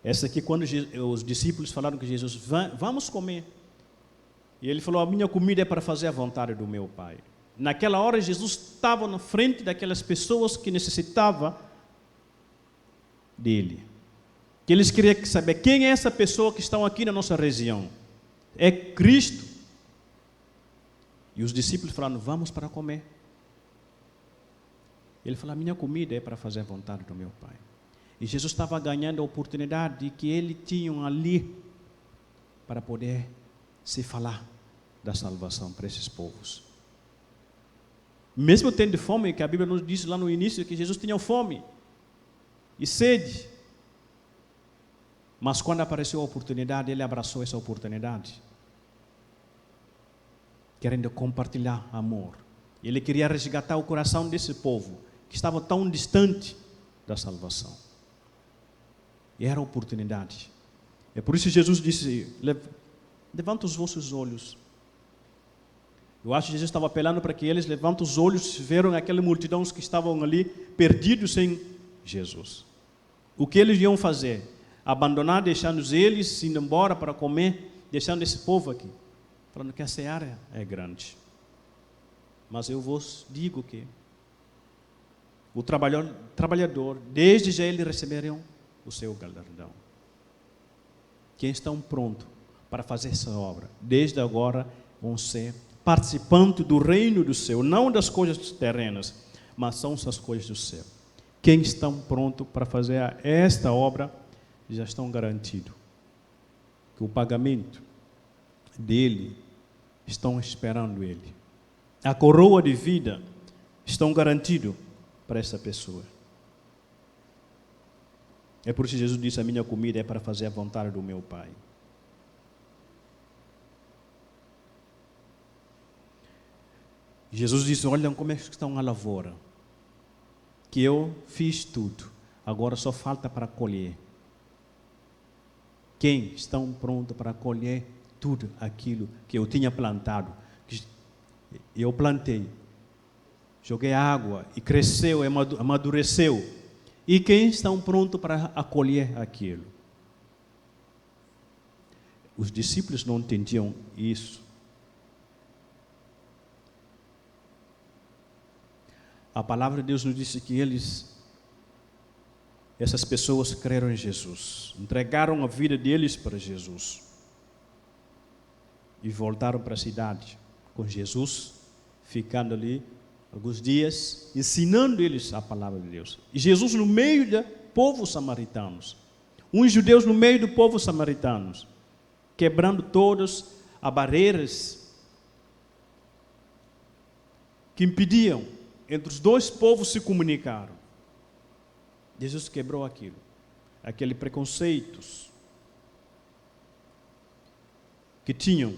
Essa aqui, quando os discípulos falaram com Jesus: vamos comer. E ele falou: a minha comida é para fazer a vontade do meu Pai. Naquela hora, Jesus estava na frente daquelas pessoas que necessitavam dele. Que eles queriam saber quem é essa pessoa que está aqui na nossa região. É Cristo. E os discípulos falaram: vamos para comer. Ele falou: a minha comida é para fazer a vontade do meu Pai. E Jesus estava ganhando a oportunidade que ele tinha ali para poder se falar da salvação para esses povos. Mesmo tendo fome, que a Bíblia nos diz lá no início que Jesus tinha fome e sede. Mas quando apareceu a oportunidade, ele abraçou essa oportunidade, querendo compartilhar amor. Ele queria resgatar o coração desse povo que estava tão distante da salvação. E era a oportunidade. É por isso que Jesus disse: levanta os vossos olhos. Eu acho que Jesus estava apelando para que eles levantem os olhos, viram aquela multidão que estavam ali, perdidos sem Jesus. O que eles iam fazer? Abandonar, deixando eles indo embora para comer, deixando esse povo aqui, falando que a seara é grande. Mas eu vos digo que o trabalhador, desde já eles receberão o seu galardão. Quem estão prontos para fazer essa obra, desde agora vão ser participantes do reino do céu, não das coisas terrenas, mas são as coisas do céu. Quem estão prontos para fazer esta obra, já estão garantidos que o pagamento dele estão esperando ele. A coroa de vida estão garantido para essa pessoa. É por isso que Jesus disse: a minha comida é para fazer a vontade do meu Pai. Jesus disse: olhem como é que estão a lavoura, que eu fiz tudo, agora só falta para colher. Quem estão prontos para colher tudo aquilo que eu tinha plantado, que eu plantei, joguei água e cresceu, amadureceu. E quem estão prontos para acolher aquilo? Os discípulos não entendiam isso. A palavra de Deus nos disse que essas pessoas creram em Jesus, entregaram a vida deles para Jesus e voltaram para a cidade com Jesus, ficando ali alguns dias, ensinando eles a palavra de Deus. E Jesus no meio do povo samaritanos, uns judeus no meio do povo samaritanos, quebrando todas as barreiras que impediam entre os dois povos se comunicaram. Jesus quebrou aquilo, aqueles preconceitos que tinham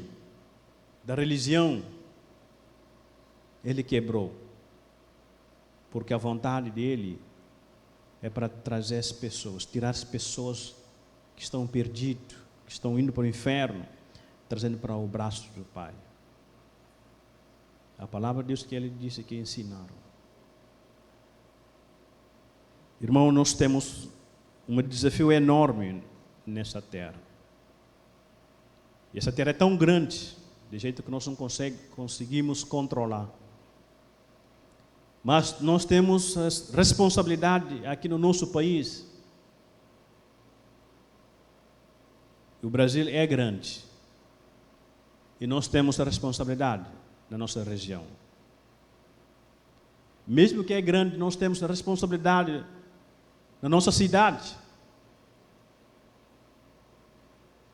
da religião, ele quebrou, porque a vontade dele é para trazer as pessoas, tirar as pessoas que estão perdidas, que estão indo para o inferno, trazendo para o braço do Pai. A palavra de Deus que ele disse que ensinaram. Irmão, nós temos um desafio enorme nessa terra. E essa terra é tão grande, de jeito que nós não conseguimos controlar. Mas nós temos a responsabilidade aqui no nosso país. O Brasil é grande. E nós temos a responsabilidade na nossa região. Mesmo que é grande, nós temos a responsabilidade na nossa cidade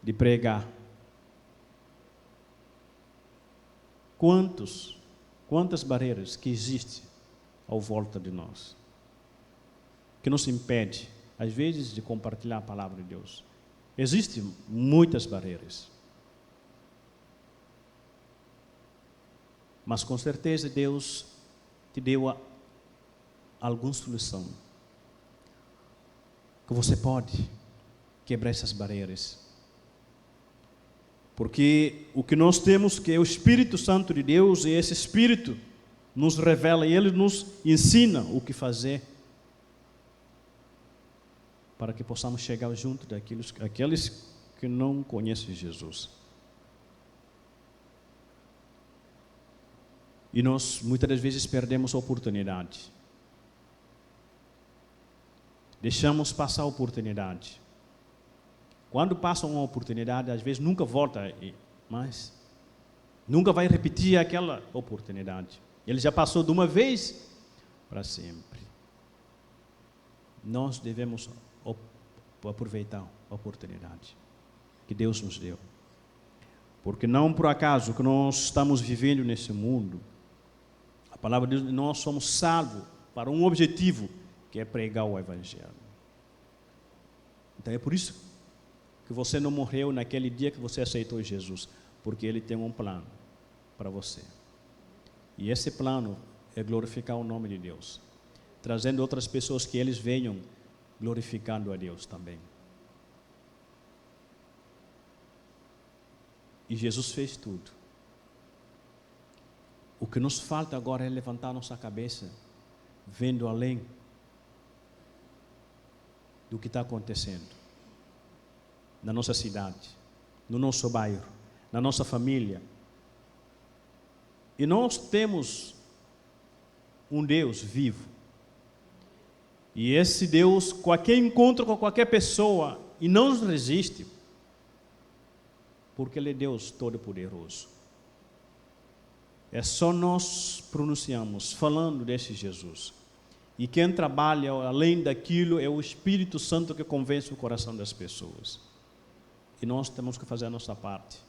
de pregar. Quantas barreiras que existem ao volta de nós, que nos impede, às vezes, de compartilhar a palavra de Deus. Existem muitas barreiras. Mas com certeza Deus te deu alguma solução. Que você pode quebrar essas barreiras. Porque o que nós temos que é o Espírito Santo de Deus, e esse Espírito nos revela e Ele nos ensina o que fazer para que possamos chegar junto daqueles que não conhecem Jesus. E nós muitas das vezes perdemos a oportunidade. Deixamos passar a oportunidade. Quando passa uma oportunidade, às vezes nunca volta, mas nunca vai repetir aquela oportunidade. Ele já passou de uma vez para sempre. Nós devemos aproveitar a oportunidade que Deus nos deu. Porque não por acaso que nós estamos vivendo nesse mundo, a palavra de Deus, nós somos salvos para um objetivo, que é pregar o Evangelho. Então é por isso que você não morreu naquele dia que você aceitou Jesus, porque Ele tem um plano para você. E esse plano é glorificar o nome de Deus, trazendo outras pessoas que eles venham glorificando a Deus também. E Jesus fez tudo. O que nos falta agora é levantar nossa cabeça, vendo além do que está acontecendo na nossa cidade, no nosso bairro, na nossa família. E nós temos um Deus vivo. E esse Deus, qualquer encontro com qualquer pessoa, e não nos resiste, porque Ele é Deus Todo-Poderoso. É só nós pronunciamos, falando desse Jesus. E quem trabalha além daquilo é o Espírito Santo que convence o coração das pessoas. E nós temos que fazer a nossa parte.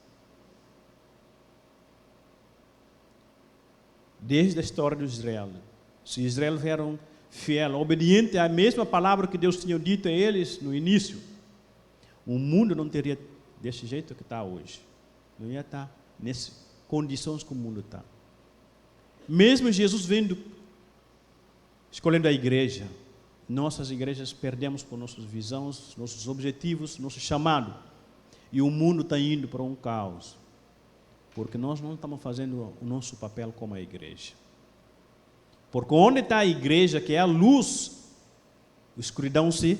Desde a história de Israel, se Israel eram fiel, obediente à mesma palavra que Deus tinha dito a eles no início, o mundo não teria desse jeito que está hoje. Não ia estar nessas condições que o mundo está. Mesmo Jesus vindo, escolhendo a igreja, nossas igrejas perdemos por nossas visões, nossos objetivos, nosso chamado. E o mundo está indo para um caos. Porque nós não estamos fazendo o nosso papel como a igreja. Porque onde está a igreja, que é a luz, a escuridão se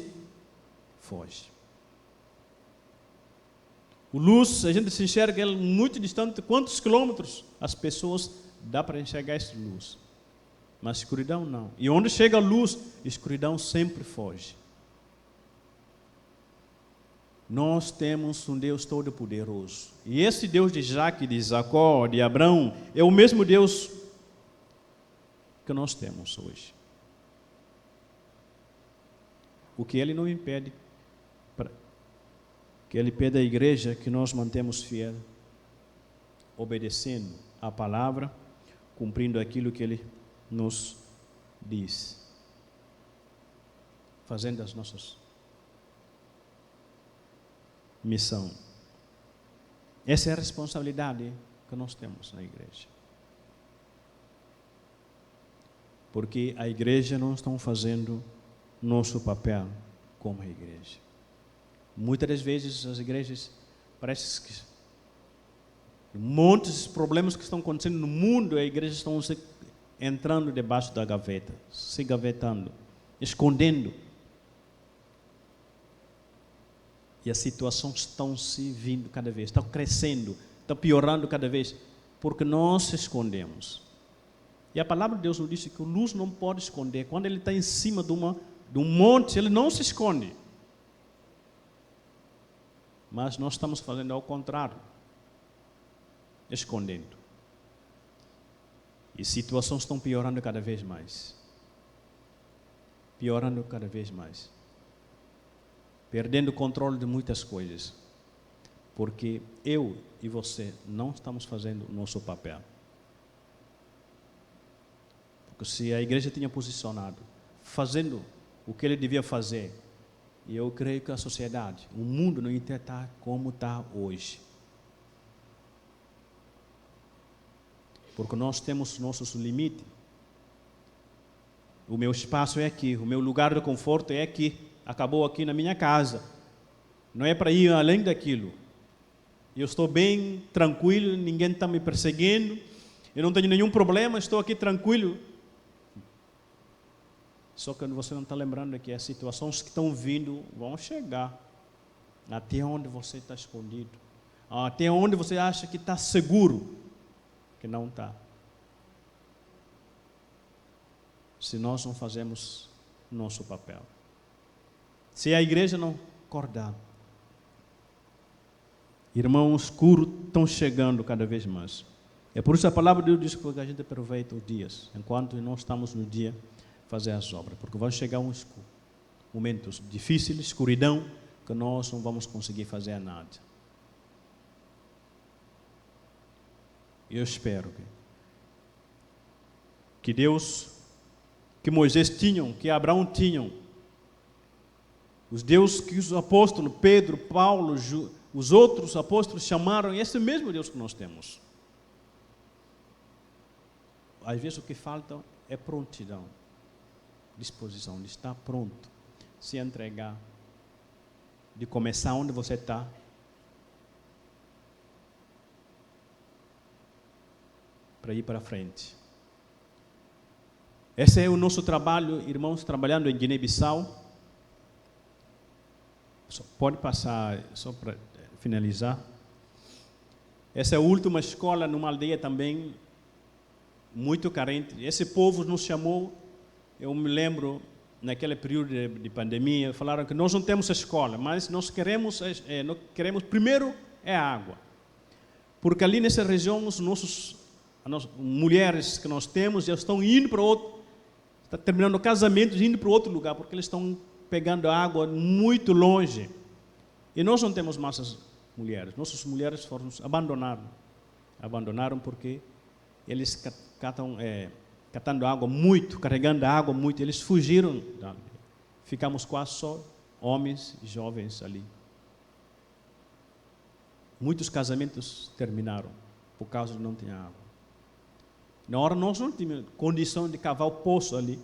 foge. O luz, a gente se enxerga ele muito distante, quantos quilômetros as pessoas dá para enxergar essa luz. Mas escuridão não. E onde chega a luz, a escuridão sempre foge. Nós temos um Deus Todo-Poderoso. E esse Deus de Isaac, de Jacó, de Abraão, é o mesmo Deus que nós temos hoje. O que Ele não impede, que Ele pede à igreja que nós mantemos fiel, obedecendo a palavra, cumprindo aquilo que Ele nos diz, fazendo as nossas missão. Essa é a responsabilidade que nós temos na igreja. Porque a igreja não está fazendo nosso papel como a igreja. Muitas das vezes as igrejas parece que muitos problemas que estão acontecendo no mundo, a igreja está entrando debaixo da gaveta, se gavetando, escondendo. E as situações estão se vindo cada vez, estão crescendo, estão piorando cada vez, porque nós se escondemos. E a palavra de Deus nos diz que a luz não pode esconder. Quando ele está em cima de um monte, ele não se esconde. Mas nós estamos fazendo ao contrário, escondendo. E situações estão piorando cada vez mais. Piorando cada vez mais. Perdendo o controle de muitas coisas. Porque eu e você não estamos fazendo o nosso papel. Porque se a igreja tinha posicionado, fazendo o que ele devia fazer, e eu creio que a sociedade, o mundo não ia estar como está hoje. Porque nós temos nossos limites. O meu espaço é aqui, o meu lugar de conforto é aqui. Acabou aqui na minha casa. Não é para ir além daquilo. Eu estou bem tranquilo, ninguém está me perseguindo, eu não tenho nenhum problema, estou aqui tranquilo. Só que você não está lembrando que as situações que estão vindo vão chegar até onde você está escondido, até onde você acha que está seguro, que não está. Se nós não fazemos nosso papel. Se a igreja não acordar, irmãos escuros estão chegando cada vez mais. É por isso a palavra de Deus diz que a gente aproveita os dias, enquanto nós estamos no dia, fazer as obras, porque vai chegar momentos difíceis, escuridão, que nós não vamos conseguir fazer nada. Eu espero que Deus, que Moisés tinham, que Abraão tinham, os Deus que os apóstolos, Pedro, Paulo, os outros apóstolos chamaram, esse mesmo Deus que nós temos. Às vezes o que falta é prontidão, disposição, de estar pronto, se entregar, de começar onde você está para ir para frente. Esse é o nosso trabalho, irmãos, trabalhando em Guiné-Bissau. Pode passar, só para finalizar. Essa é a última escola numa aldeia também muito carente. Esse povo nos chamou, eu me lembro, naquele período de pandemia, falaram que nós não temos escola, mas nós queremos primeiro é a água. Porque ali nessa região, as mulheres que nós temos já estão indo para outro, está terminando casamentos e indo para outro lugar, porque eles estão pegando água muito longe. E nós não temos mais as mulheres. Nossas mulheres foram abandonaram porque eles catando água muito, carregando água muito, eles fugiram. Ficamos quase só homens e jovens ali. Muitos casamentos terminaram por causa de não ter água. Na hora nós não tínhamos condição de cavar o poço ali.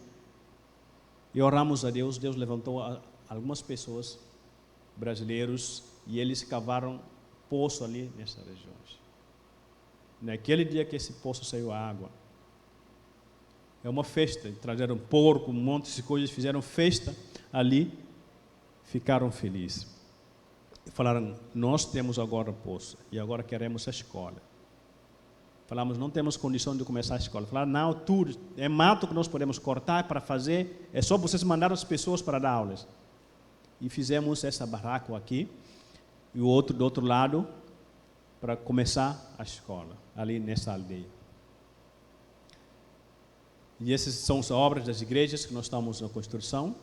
E oramos a Deus, Deus levantou algumas pessoas, brasileiros, e eles cavaram poço ali nessas regiões. Naquele dia que esse poço saiu a água, é uma festa, trazeram porco, um monte de coisas, fizeram festa ali, ficaram felizes. Falaram, nós temos agora poço, e agora queremos a escola. Falamos, não temos condição de começar a escola. Falaram, não, tudo, é mato que nós podemos cortar para fazer, é só vocês mandar as pessoas para dar aulas. E fizemos essa barraca aqui, e o outro do outro lado, para começar a escola, ali nessa aldeia. E essas são as obras das igrejas que nós estamos na construção,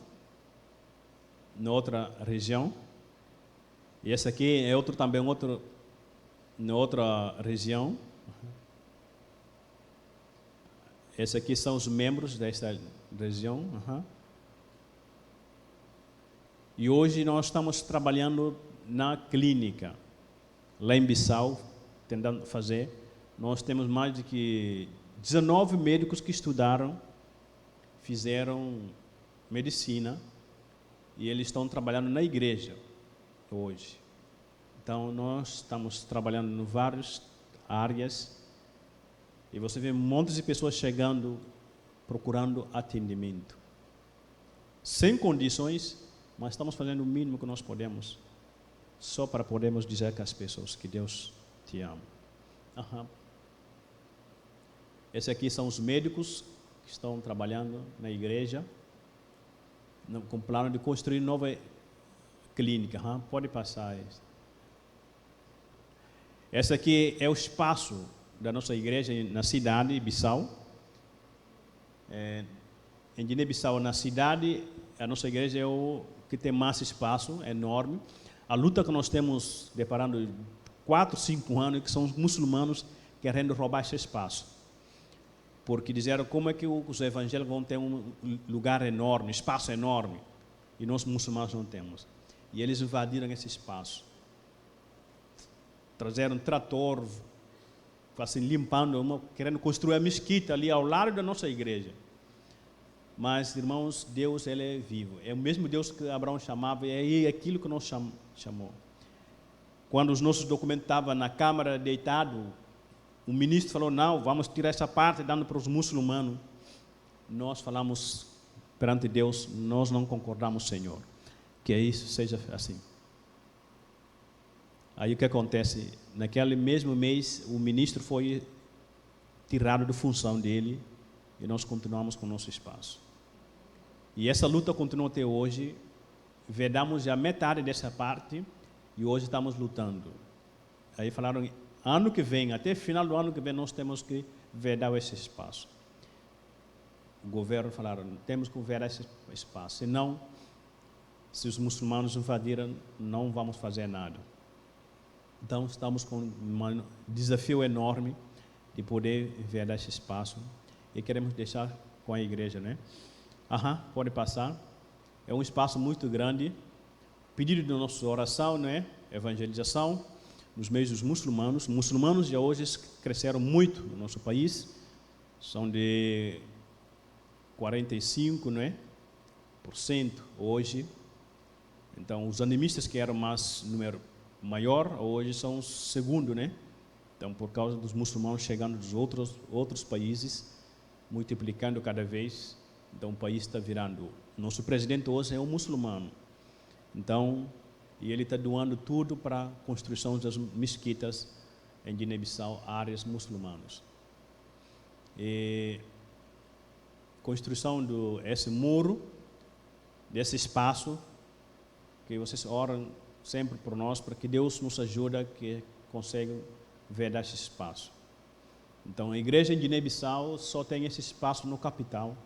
na outra região. E esse aqui é na outra região. Esses aqui são os membros desta região. E hoje nós estamos trabalhando na clínica, lá em Bissau, tentando fazer. Nós temos mais de que 19 médicos que estudaram, fizeram medicina, e eles estão trabalhando na igreja hoje. Então, nós estamos trabalhando em várias áreas, e você vê montes de pessoas chegando, procurando atendimento. Sem condições, mas estamos fazendo o mínimo que nós podemos, só para podermos dizer com as pessoas que Deus te ama. Esses aqui são os médicos que estão trabalhando na igreja, com plano de construir nova clínica. Pode passar. Esse aqui é o espaço da nossa igreja na cidade de Bissau. Em Guiné-Bissau, na cidade, a nossa igreja é o que tem mais espaço, é enorme. A luta que nós temos deparando 4, 5 anos, que são os muçulmanos querendo roubar esse espaço. Porque disseram como é que os evangélicos vão ter um lugar enorme, espaço enorme, e nós muçulmanos não temos. E eles invadiram esse espaço. Trazeram um trator, assim, limpando, querendo construir a mesquita ali ao lado da nossa igreja. Mas, irmãos, Deus, Ele é vivo. É o mesmo Deus que Abraão chamava, e é aquilo que nós chamou. Quando os nossos documentos estavam na Câmara deitado, o ministro falou, não, vamos tirar essa parte dando para os muçulmanos. Nós falamos perante Deus, nós não concordamos, Senhor, que isso seja assim. Aí o que acontece? Naquele mesmo mês, o ministro foi tirado de função dele e nós continuamos com o nosso espaço. E essa luta continua até hoje. Vedamos já metade dessa parte e hoje estamos lutando. Aí falaram, ano que vem, até final do ano que vem, nós temos que vedar esse espaço. O governo falaram, temos que vedar esse espaço, senão, se os muçulmanos invadirem, não vamos fazer nada. Então, estamos com um desafio enorme de poder vedar esse espaço e queremos deixar com a igreja, né? Pode passar. É um espaço muito grande. Pedido de nossa oração, né? Evangelização nos meios dos muçulmanos. Muçulmanos já hoje cresceram muito no nosso país. São de 45%, né, hoje. Então, os animistas que eram mais número maior, hoje são o segundo, né? Então, por causa dos muçulmanos chegando dos outros países, multiplicando cada vez, então o país está virando. Nosso presidente hoje é um muçulmano. Então, e ele está doando tudo para a construção das mesquitas em Guiné-Bissau, áreas muçulmanas. E construção desse muro, desse espaço, que vocês oram sempre por nós, para que Deus nos ajude, que consiga ver esse espaço. Então, a igreja em Guiné-Bissau só tem esse espaço no capital,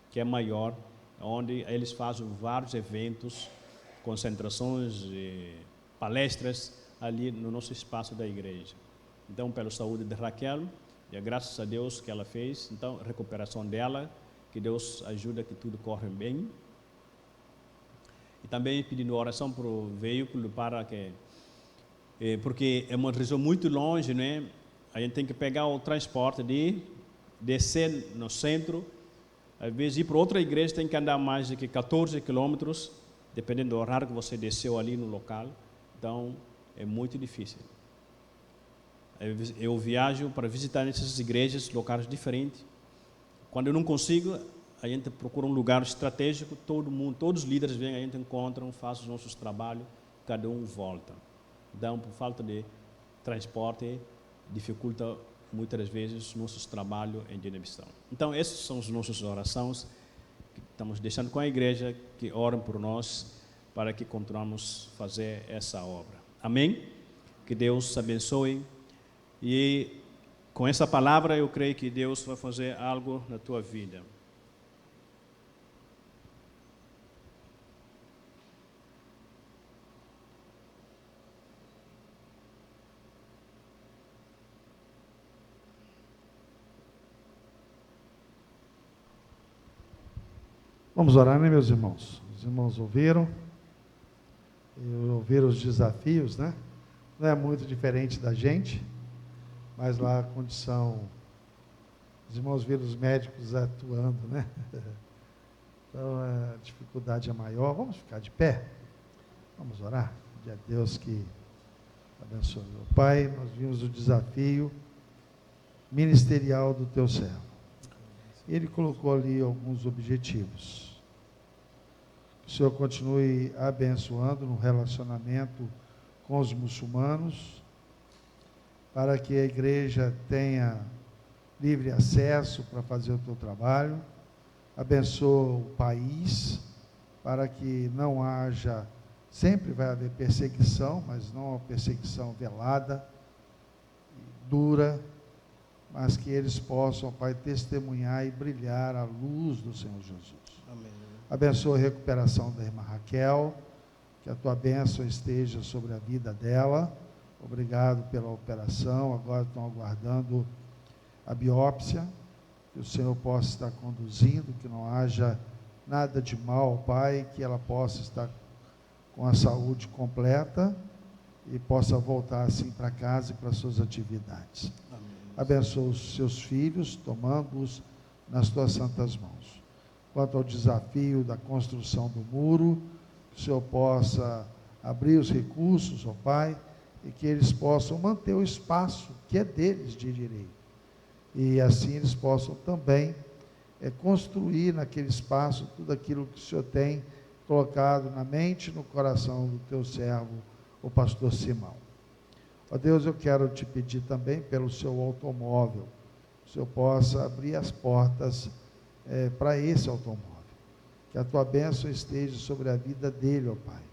que é maior, onde eles fazem vários eventos, concentrações e palestras ali no nosso espaço da igreja. Então, pela saúde de Raquel, e graças a Deus que ela fez, então, a recuperação dela, que Deus ajuda que tudo corra bem. E também pedindo oração para o veículo, para que, porque é uma região muito longe, né? A gente tem que pegar o transporte de descer no centro, às vezes ir para outra igreja tem que andar mais de 14 quilômetros, dependendo do horário que você desceu ali no local. Então, é muito difícil. Eu viajo para visitar essas igrejas, locais diferentes. Quando eu não consigo, a gente procura um lugar estratégico, todos os líderes vêm, a gente encontra, faz os nossos trabalhos, cada um volta. Então, por falta de transporte, dificulta muitas das vezes nossos trabalhos em Guiné-Bissau. Então, essas são as nossas orações que estamos deixando com a igreja, que oram por nós, para que continuemos a fazer essa obra. Amém? Que Deus abençoe. E com essa palavra, eu creio que Deus vai fazer algo na tua vida. Vamos orar, né, meus irmãos? Os irmãos ouviram os desafios, né? Não é muito diferente da gente, mas lá a condição, os irmãos viram os médicos atuando, né? Então a dificuldade é maior. Vamos ficar de pé? Vamos orar? Pedir a Deus que abençoe. Meu Pai, nós vimos o desafio ministerial do teu servo. Ele colocou ali alguns objetivos. Que o Senhor continue abençoando no relacionamento com os muçulmanos, para que a igreja tenha livre acesso para fazer o teu trabalho. Abençoa o país, para que não haja, sempre vai haver perseguição, mas não uma perseguição velada, dura, mas que eles possam, Pai, testemunhar e brilhar a luz do Senhor Jesus. Amém. Abençoa a recuperação da irmã Raquel, que a tua bênção esteja sobre a vida dela. Obrigado pela operação, agora estão aguardando a biópsia, que o Senhor possa estar conduzindo, que não haja nada de mal, Pai, que ela possa estar com a saúde completa e possa voltar assim para casa e para as suas atividades. Abençoa os seus filhos, tomando-os nas tuas santas mãos. Quanto ao desafio da construção do muro, que o Senhor possa abrir os recursos, ó Pai, e que eles possam manter o espaço que é deles de direito. E assim eles possam também construir naquele espaço tudo aquilo que o Senhor tem colocado na mente e no coração do teu servo, o pastor Simão. Ó Deus, eu quero te pedir também pelo seu automóvel, que o Senhor possa abrir as portas para esse automóvel, que a tua bênção esteja sobre a vida dele, ó Pai.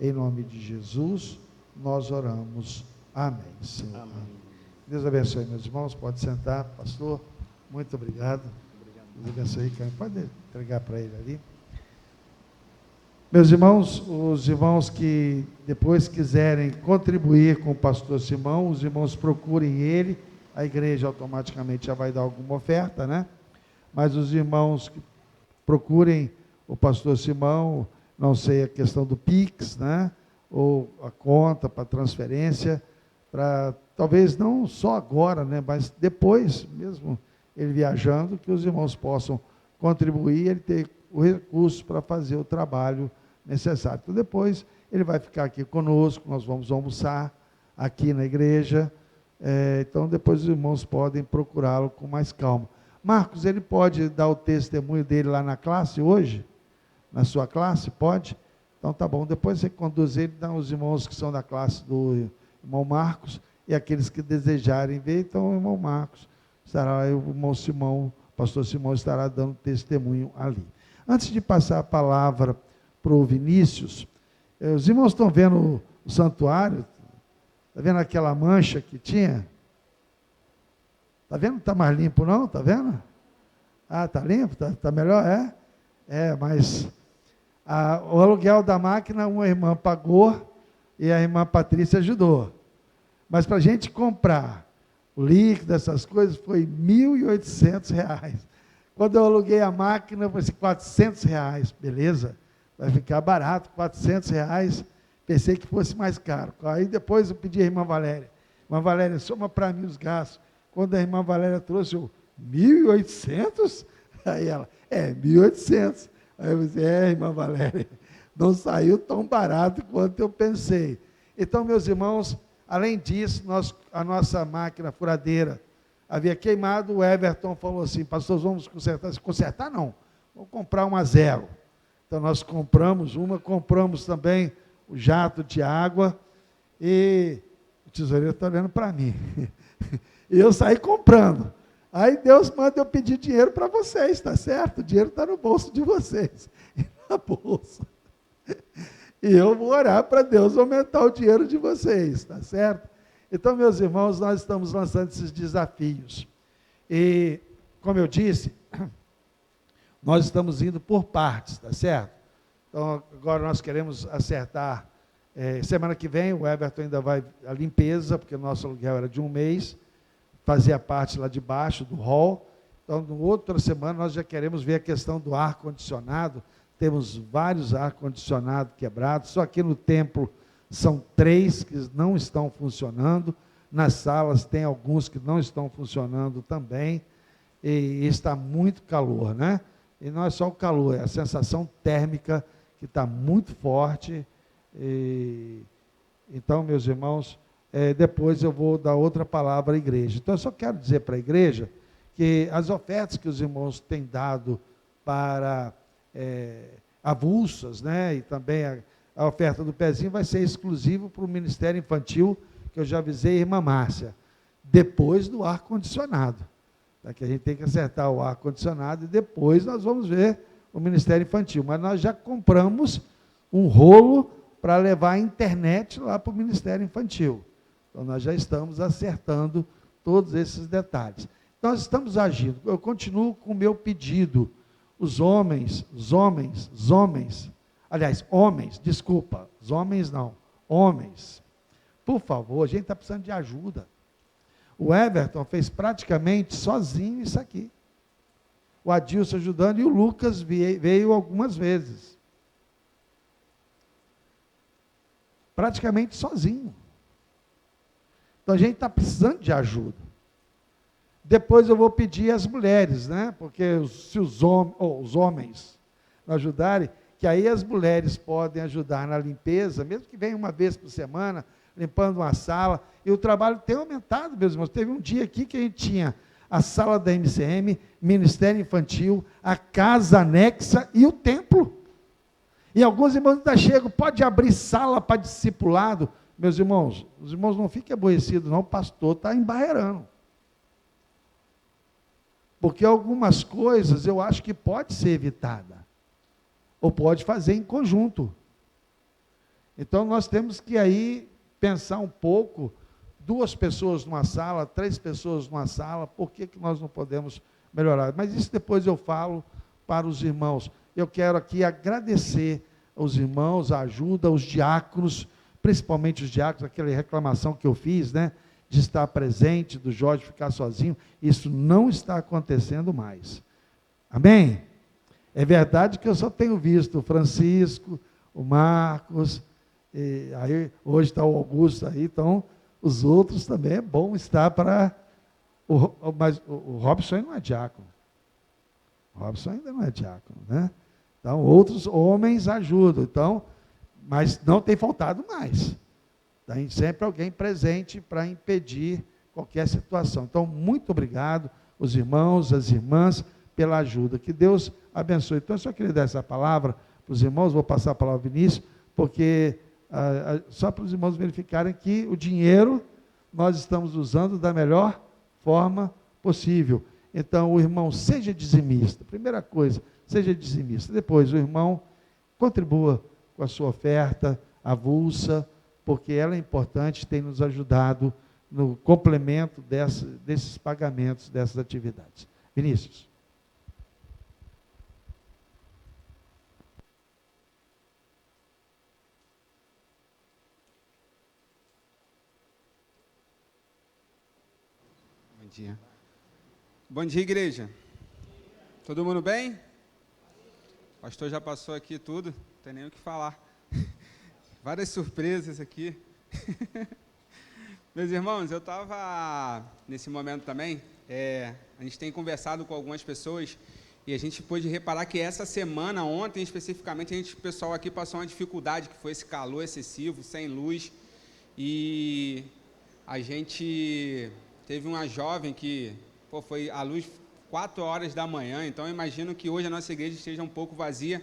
Em nome de Jesus, nós oramos. Amém, Senhor. Amém. Deus abençoe, meus irmãos. Pode sentar, pastor. Muito obrigado. Deus abençoe, Caio. Pode entregar para ele ali. Meus irmãos, os irmãos que depois quiserem contribuir com o pastor Simão, os irmãos procurem ele, a igreja automaticamente já vai dar alguma oferta, né? Mas os irmãos que procurem o pastor Simão, não sei a questão do Pix, né? Ou a conta para transferência, para talvez não só agora, né? Mas depois, mesmo ele viajando, que os irmãos possam contribuir, ele ter o recurso para fazer o trabalho necessário. Então, depois ele vai ficar aqui conosco, nós vamos almoçar aqui na igreja, Então, depois os irmãos podem procurá-lo com mais calma. Marcos, ele pode dar o testemunho dele lá na classe hoje? Na sua classe? Pode? Então, tá bom. Depois você conduz ele, dá os irmãos que são da classe do irmão Marcos e aqueles que desejarem ver. Então, o irmão Marcos estará, o irmão Simão, o pastor Simão estará dando testemunho ali. Antes de passar a palavra para o Vinícius, os irmãos estão vendo o santuário? Está vendo aquela mancha que tinha? Está vendo? Não está mais limpo não? Está vendo? Ah, está limpo? Está melhor? Mas o aluguel da máquina uma irmã pagou e a irmã Patrícia ajudou. Mas para a gente comprar o líquido, essas coisas, foi R$ 1.800. Quando eu aluguei a máquina, foi assim, R$ 400. Beleza, vai ficar barato, R$ 400. Pensei que fosse mais caro. Aí depois eu pedi à irmã Valéria. Irmã Valéria, soma para mim os gastos. Quando a irmã Valéria trouxe, eu, 1.800? Aí ela, 1.800. Aí eu disse, irmã Valéria, não saiu tão barato quanto eu pensei. Então, meus irmãos, além disso, a nossa máquina furadeira havia queimado, o Everton falou assim, pastor, vamos consertar. Consertar não, vamos comprar uma zero. Então, nós compramos uma, compramos também o jato de água, e o tesoureiro está olhando para mim. E eu saí comprando. Aí Deus manda eu pedir dinheiro para vocês, está certo? O dinheiro está no bolso de vocês, e na bolsa. E eu vou orar para Deus aumentar o dinheiro de vocês, está certo? Então, meus irmãos, nós estamos lançando esses desafios. E, como eu disse, nós estamos indo por partes, está certo? Então, agora nós queremos acertar. Semana que vem, o Everton ainda vai à limpeza, porque o nosso aluguel era de 1 mês, fazia parte lá de baixo do hall. Então, na outra semana, nós já queremos ver a questão do ar-condicionado. Temos vários ar-condicionados quebrados, só que no templo são 3 que não estão funcionando, nas salas tem alguns que não estão funcionando também, e está muito calor, né? E não é só o calor, é a sensação térmica que está muito forte. Então, meus irmãos, depois eu vou dar outra palavra à igreja. Então, eu só quero dizer para a igreja que as ofertas que os irmãos têm dado para avulsas, né, e também a oferta do pezinho vai ser exclusivo para o Ministério Infantil, que eu já avisei a irmã Márcia, depois do ar-condicionado. Que a gente tem que acertar o ar-condicionado e depois nós vamos ver o Ministério Infantil. Mas nós já compramos um rolo para levar a internet lá para o Ministério Infantil. Então, nós já estamos acertando todos esses detalhes. Nós estamos agindo. Eu continuo com o meu pedido. Os homens, por favor, a gente está precisando de ajuda. O Everton fez praticamente sozinho isso aqui. O Adilson ajudando e o Lucas veio algumas vezes. Praticamente sozinho. Então a gente está precisando de ajuda. Depois eu vou pedir às mulheres, né? Porque se os homens não ajudarem, que aí as mulheres podem ajudar na limpeza, mesmo que venham uma vez por semana, limpando uma sala, e o trabalho tem aumentado, meus irmãos. Teve um dia aqui que a gente tinha a sala da MCM, Ministério Infantil, a casa anexa e o templo. E alguns irmãos ainda chegam, pode abrir sala para discipulado. Meus irmãos, os irmãos não fiquem aborrecidos não, o pastor está embarreirando. Porque algumas coisas eu acho que pode ser evitada, ou pode fazer em conjunto. Então nós temos que aí pensar um pouco, 2 pessoas numa sala, 3 pessoas numa sala, por que nós não podemos melhorar? Mas isso depois eu falo para os irmãos. Eu quero aqui agradecer aos irmãos, a ajuda, aos diáconos, principalmente os diáconos, aquela reclamação que eu fiz, né, de estar presente, do Jorge ficar sozinho, isso não está acontecendo mais. Amém? É verdade que eu só tenho visto o Francisco, o Marcos, e aí hoje está o Augusto aí, então os outros também é bom estar para... Mas o Robson ainda não é diácono. O Robson ainda não é diácono, né? Então, outros homens ajudam, então, mas não tem faltado mais. Tem sempre alguém presente para impedir qualquer situação. Então, muito obrigado, os irmãos, as irmãs, pela ajuda. Que Deus abençoe. Então, eu só queria dar essa palavra para os irmãos, vou passar a palavra ao Vinícius, porque só para os irmãos verificarem que o dinheiro nós estamos usando da melhor forma possível. Então, o irmão seja dizimista. Primeira coisa, seja dizimista. Depois, o irmão contribua com a sua oferta avulsa, porque ela é importante, tem nos ajudado no complemento desses pagamentos, dessas atividades. Vinícius. Bom dia. Bom dia, igreja. Todo mundo bem? O pastor já passou aqui tudo, não tem nem o que falar. Várias surpresas aqui. Meus irmãos, eu estava nesse momento também, a gente tem conversado com algumas pessoas e a gente pôde reparar que essa semana, ontem especificamente, o pessoal aqui passou uma dificuldade, que foi esse calor excessivo, sem luz, e a gente teve uma jovem que foi à luz 4 horas da manhã, então eu imagino que hoje a nossa igreja esteja um pouco vazia,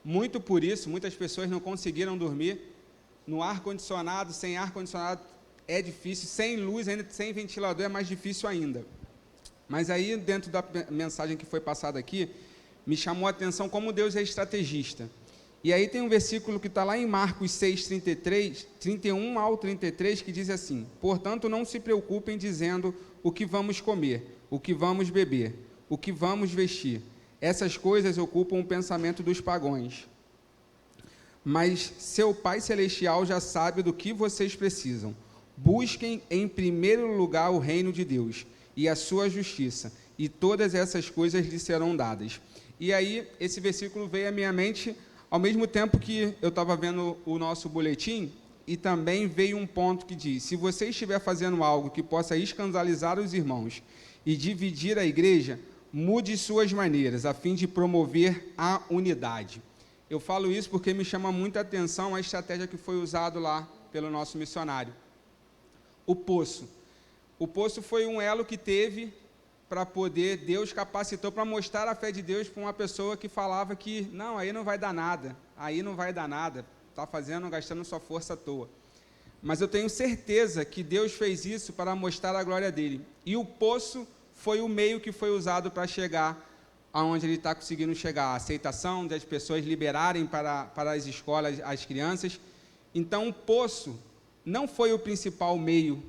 muito por isso, muitas pessoas não conseguiram dormir no ar-condicionado, sem ar-condicionado é difícil, sem luz, ainda sem ventilador é mais difícil ainda. Mas aí, dentro da mensagem que foi passada aqui, me chamou a atenção como Deus é estrategista. E aí tem um versículo que está lá em Marcos 6, 31 ao 33, que diz assim: portanto, não se preocupem dizendo o que vamos comer, o que vamos beber, o que vamos vestir. Essas coisas ocupam o pensamento dos pagãos. Mas seu Pai Celestial já sabe do que vocês precisam. Busquem em primeiro lugar o reino de Deus e a sua justiça, e todas essas coisas lhes serão dadas. E aí, esse versículo veio à minha mente, ao mesmo tempo que eu estava vendo o nosso boletim, e também veio um ponto que diz: se você estiver fazendo algo que possa escandalizar os irmãos e dividir a igreja, mude suas maneiras, a fim de promover a unidade. Eu falo isso porque me chama muita atenção a estratégia que foi usada lá pelo nosso missionário. O poço. O poço foi um elo que teve para poder, Deus capacitou para mostrar a fé de Deus para uma pessoa que falava que, não, aí não vai dar nada, está gastando sua força à toa. Mas eu tenho certeza que Deus fez isso para mostrar a glória dele. E o poço foi o meio que foi usado para chegar aonde ele está conseguindo chegar, a aceitação das pessoas liberarem para as escolas as crianças. Então, o poço não foi o principal meio,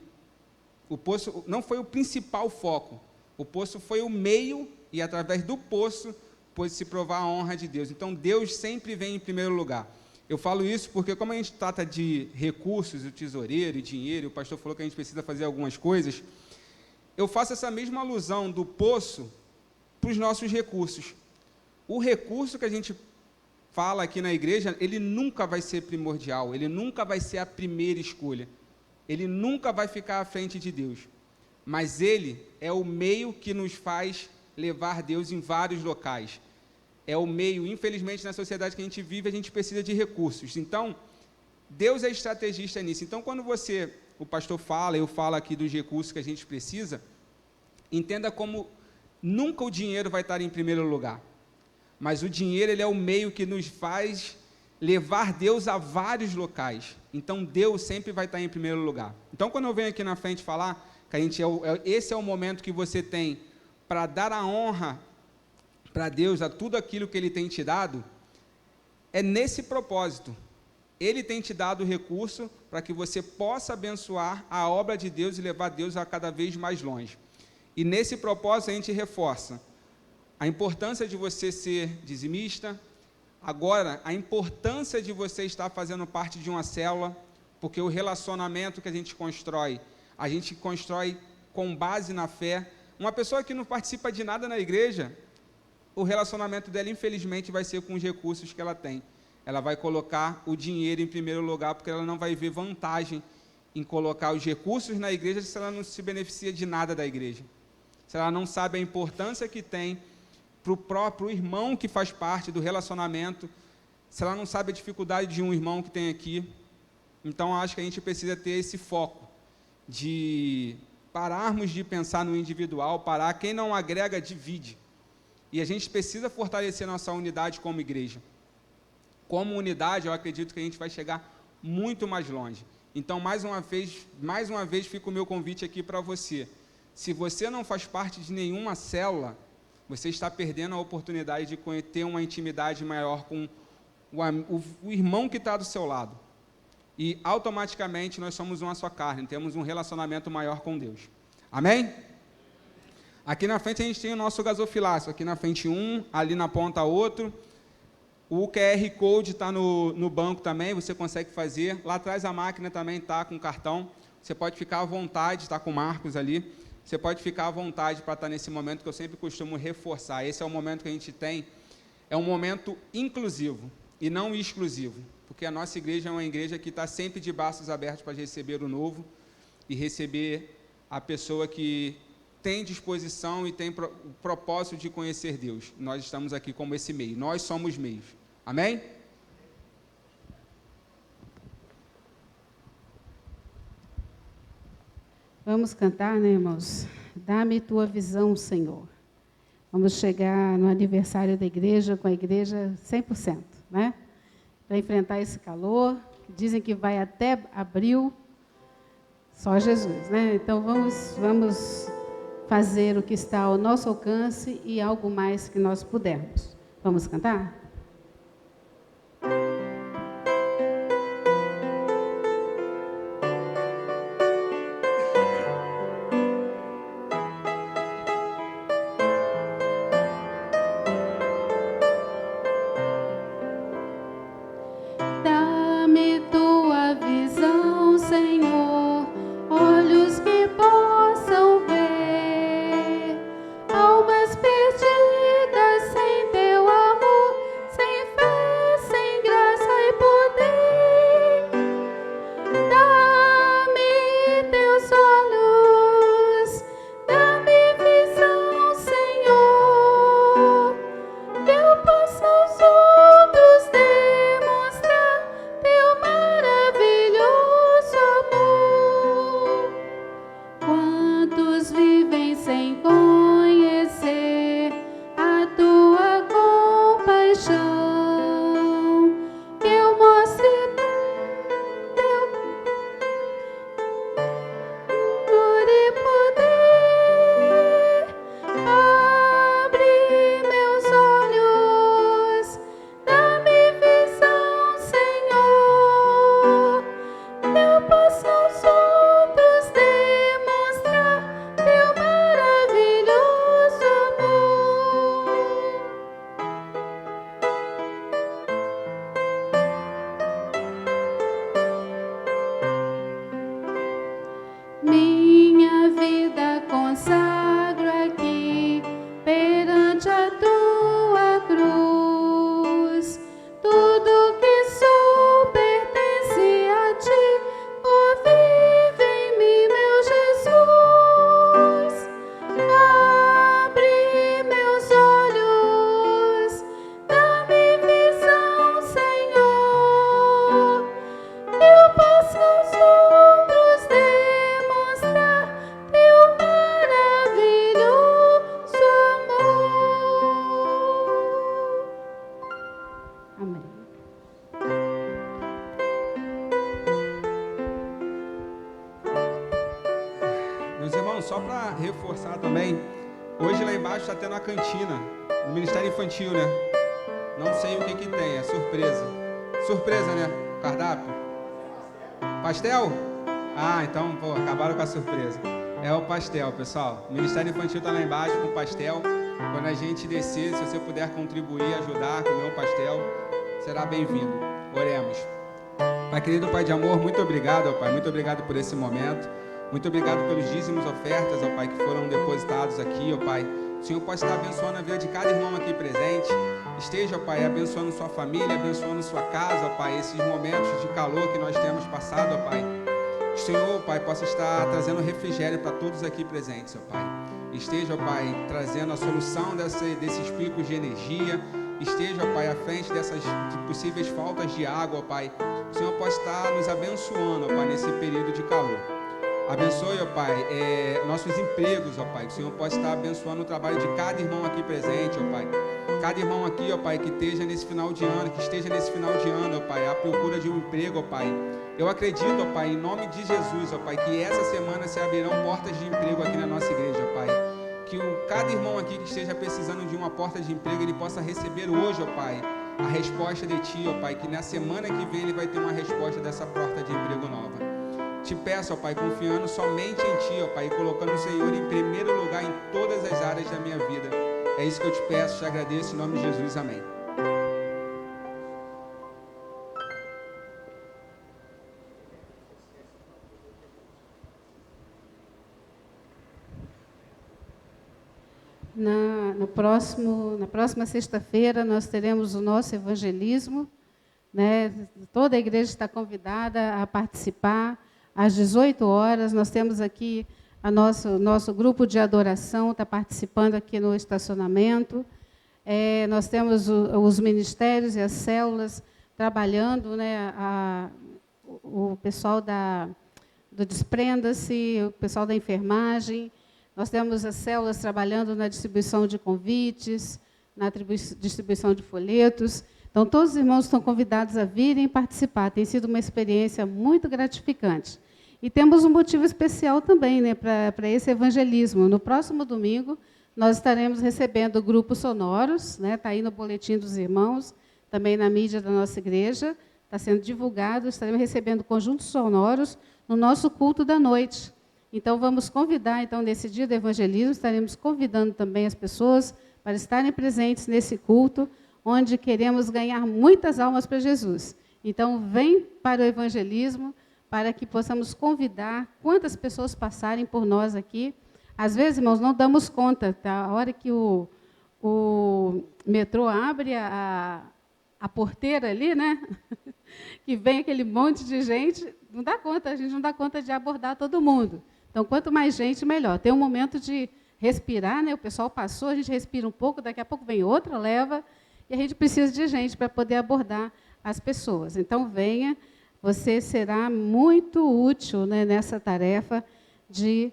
o poço não foi o principal foco, o poço foi o meio, e através do poço pôde se provar a honra de Deus. Então, Deus sempre vem em primeiro lugar. Eu falo isso porque, como a gente trata de recursos, o tesoureiro e dinheiro, o pastor falou que a gente precisa fazer algumas coisas, eu faço essa mesma alusão do poço para os nossos recursos. O recurso que a gente fala aqui na igreja, ele nunca vai ser primordial, ele nunca vai ser a primeira escolha, ele nunca vai ficar à frente de Deus, mas ele é o meio que nos faz levar Deus em vários locais, é o meio, infelizmente, na sociedade que a gente vive, a gente precisa de recursos. Então, Deus é estrategista nisso. Então, quando o pastor fala, eu falo aqui dos recursos que a gente precisa, entenda como nunca o dinheiro vai estar em primeiro lugar, mas o dinheiro, ele é o meio que nos faz levar Deus a vários locais. Então, Deus sempre vai estar em primeiro lugar. Então, quando eu venho aqui na frente falar que esse é o momento que você tem para dar a honra para Deus, a tudo aquilo que Ele tem te dado, é nesse propósito. Ele tem te dado o recurso para que você possa abençoar a obra de Deus e levar Deus a cada vez mais longe. E nesse propósito a gente reforça a importância de você ser dizimista, agora a importância de você estar fazendo parte de uma célula, porque o relacionamento que a gente constrói com base na fé. Uma pessoa que não participa de nada na igreja, o relacionamento dela, infelizmente, vai ser com os recursos que ela tem. Ela vai colocar o dinheiro em primeiro lugar, porque ela não vai ver vantagem em colocar os recursos na igreja se ela não se beneficia de nada da igreja. Se ela não sabe a importância que tem para o próprio irmão que faz parte do relacionamento, se ela não sabe a dificuldade de um irmão que tem aqui. Então, acho que a gente precisa ter esse foco de pararmos de pensar no individual, parar, quem não agrega, divide. E a gente precisa fortalecer nossa unidade como igreja. Como unidade, eu acredito que a gente vai chegar muito mais longe. Então, mais uma vez fica o meu convite aqui para você. Se você não faz parte de nenhuma célula, você está perdendo a oportunidade de ter uma intimidade maior com o irmão que está do seu lado. E, automaticamente, nós somos uma só carne, temos um relacionamento maior com Deus. Amém? Aqui na frente a gente tem o nosso gasofilácio, aqui na frente um, ali na ponta outro. O QR Code está no banco também, você consegue fazer. Lá atrás a máquina também está com cartão. Você pode ficar à vontade, está com o Marcos ali. Você pode ficar à vontade para estar nesse momento que eu sempre costumo reforçar. Esse é o momento que a gente tem, é um momento inclusivo e não exclusivo. Porque a nossa igreja é uma igreja que está sempre de braços abertos para receber o novo e receber a pessoa que tem disposição e tem o propósito de conhecer Deus. Nós estamos aqui como esse meio. Nós somos meios. Amém? Vamos cantar, né, irmãos? Dá-me tua visão, Senhor. Vamos chegar no aniversário da igreja, com a igreja 100%, né? Para enfrentar esse calor, que dizem que vai até abril, só Jesus, né? Então vamos fazer o que está ao nosso alcance e algo mais que nós pudermos. Vamos cantar? Dá-me tua visão, Senhor, olhos que possam ver, almas perdidas sem teu amor, sem fé, sem graça e poder. Dá-me teus olhos, dá-me visão, Senhor, que eu possa aos outros demonstrar teu maravilhoso amor. Quantos vivem sem conhecer a tua compaixão, que eu mostre teu amor e poder. Abre meus olhos, dá-me visão, Senhor, que eu possa aos outros demonstrar teu maravilhoso amor. Minha vida consagro aqui perante a tua cruz. Tudo que sou pertence a ti. Oh, vive em mim, meu Jesus. Abre meus olhos, dá-me visão, Senhor, que eu possa aos outros demonstrar teu maravilhoso amor. Amém. Meus irmãos, só para reforçar também, hoje lá embaixo está tendo a cantina do Ministério Infantil, né? Não sei o que tem, é surpresa. Surpresa, né? Cardápio? Pastel? Ah, então, pô, acabaram com a surpresa. É o pastel, pessoal. O Ministério Infantil está lá embaixo com pastel. Quando a gente descer, se você puder contribuir, ajudar, comer um pastel, será bem-vindo. Oremos. Pai querido, Pai de amor, muito obrigado, ó Pai. Muito obrigado por esse momento. Muito obrigado pelos dízimos e ofertas, ó Pai, que foram depositados aqui, ó Pai. O Senhor pode estar abençoando a vida de cada irmão aqui presente. Esteja, ó Pai, abençoando sua família, abençoando sua casa, ó Pai, esses momentos de calor que nós temos passado, ó Pai. O Senhor, ó Pai, possa estar trazendo refrigério para todos aqui presentes, ó Pai. Esteja, ó Pai, trazendo a solução desses picos de energia. Esteja, ó Pai, à frente dessas possíveis faltas de água, ó Pai. O Senhor pode estar nos abençoando, ó Pai, nesse período de calor. Abençoe, ó Pai, nossos empregos, ó Pai. Que o Senhor possa estar abençoando o trabalho de cada irmão aqui presente, ó Pai. Cada irmão aqui, ó Pai, que esteja nesse final de ano, ó Pai, à procura de um emprego, ó Pai. Eu acredito, ó Pai, em nome de Jesus, ó Pai, que essa semana se abrirão portas de emprego aqui na nossa igreja, ó Pai. Que cada irmão aqui que esteja precisando de uma porta de emprego, ele possa receber hoje, ó Pai, a resposta de Ti, ó Pai, que na semana que vem ele vai ter uma resposta dessa porta de emprego nova. Te peço, ó Pai, confiando somente em Ti, ó Pai, e colocando o Senhor em primeiro lugar em todas as áreas da minha vida. É isso que eu te peço, te agradeço, em nome de Jesus, amém. Na próxima sexta-feira nós teremos o nosso evangelismo, né? Toda a igreja está convidada a participar. Às 18 horas, nós temos aqui nosso grupo de adoração, está participando aqui no estacionamento. Nós temos os ministérios e as células trabalhando, né? O pessoal do Desprenda-se, o pessoal da enfermagem. Nós temos as células trabalhando na distribuição de convites, na distribuição de folhetos. Então, todos os irmãos estão convidados a virem participar. Tem sido uma experiência muito gratificante. E temos um motivo especial também, né, para esse evangelismo. No próximo domingo, nós estaremos recebendo o Grupo Sonoros, né, está aí no boletim dos irmãos, também na mídia da nossa igreja, está sendo divulgado, estaremos recebendo conjuntos sonoros no nosso culto da noite. Então, vamos convidar, então, nesse dia do evangelismo, estaremos convidando também as pessoas para estarem presentes nesse culto, onde queremos ganhar muitas almas para Jesus. Então, vem para o evangelismo, para que possamos convidar quantas pessoas passarem por nós aqui. Às vezes, irmãos, não damos conta, tá? A hora que o metrô abre a porteira ali, né? Que vem aquele monte de gente, não dá conta, a gente não dá conta de abordar todo mundo. Então, quanto mais gente, melhor. Tem um momento de respirar, né? O pessoal passou, a gente respira um pouco, daqui a pouco vem outra leva, e a gente precisa de gente para poder abordar as pessoas. Então, venha. Você será muito útil, né, nessa tarefa de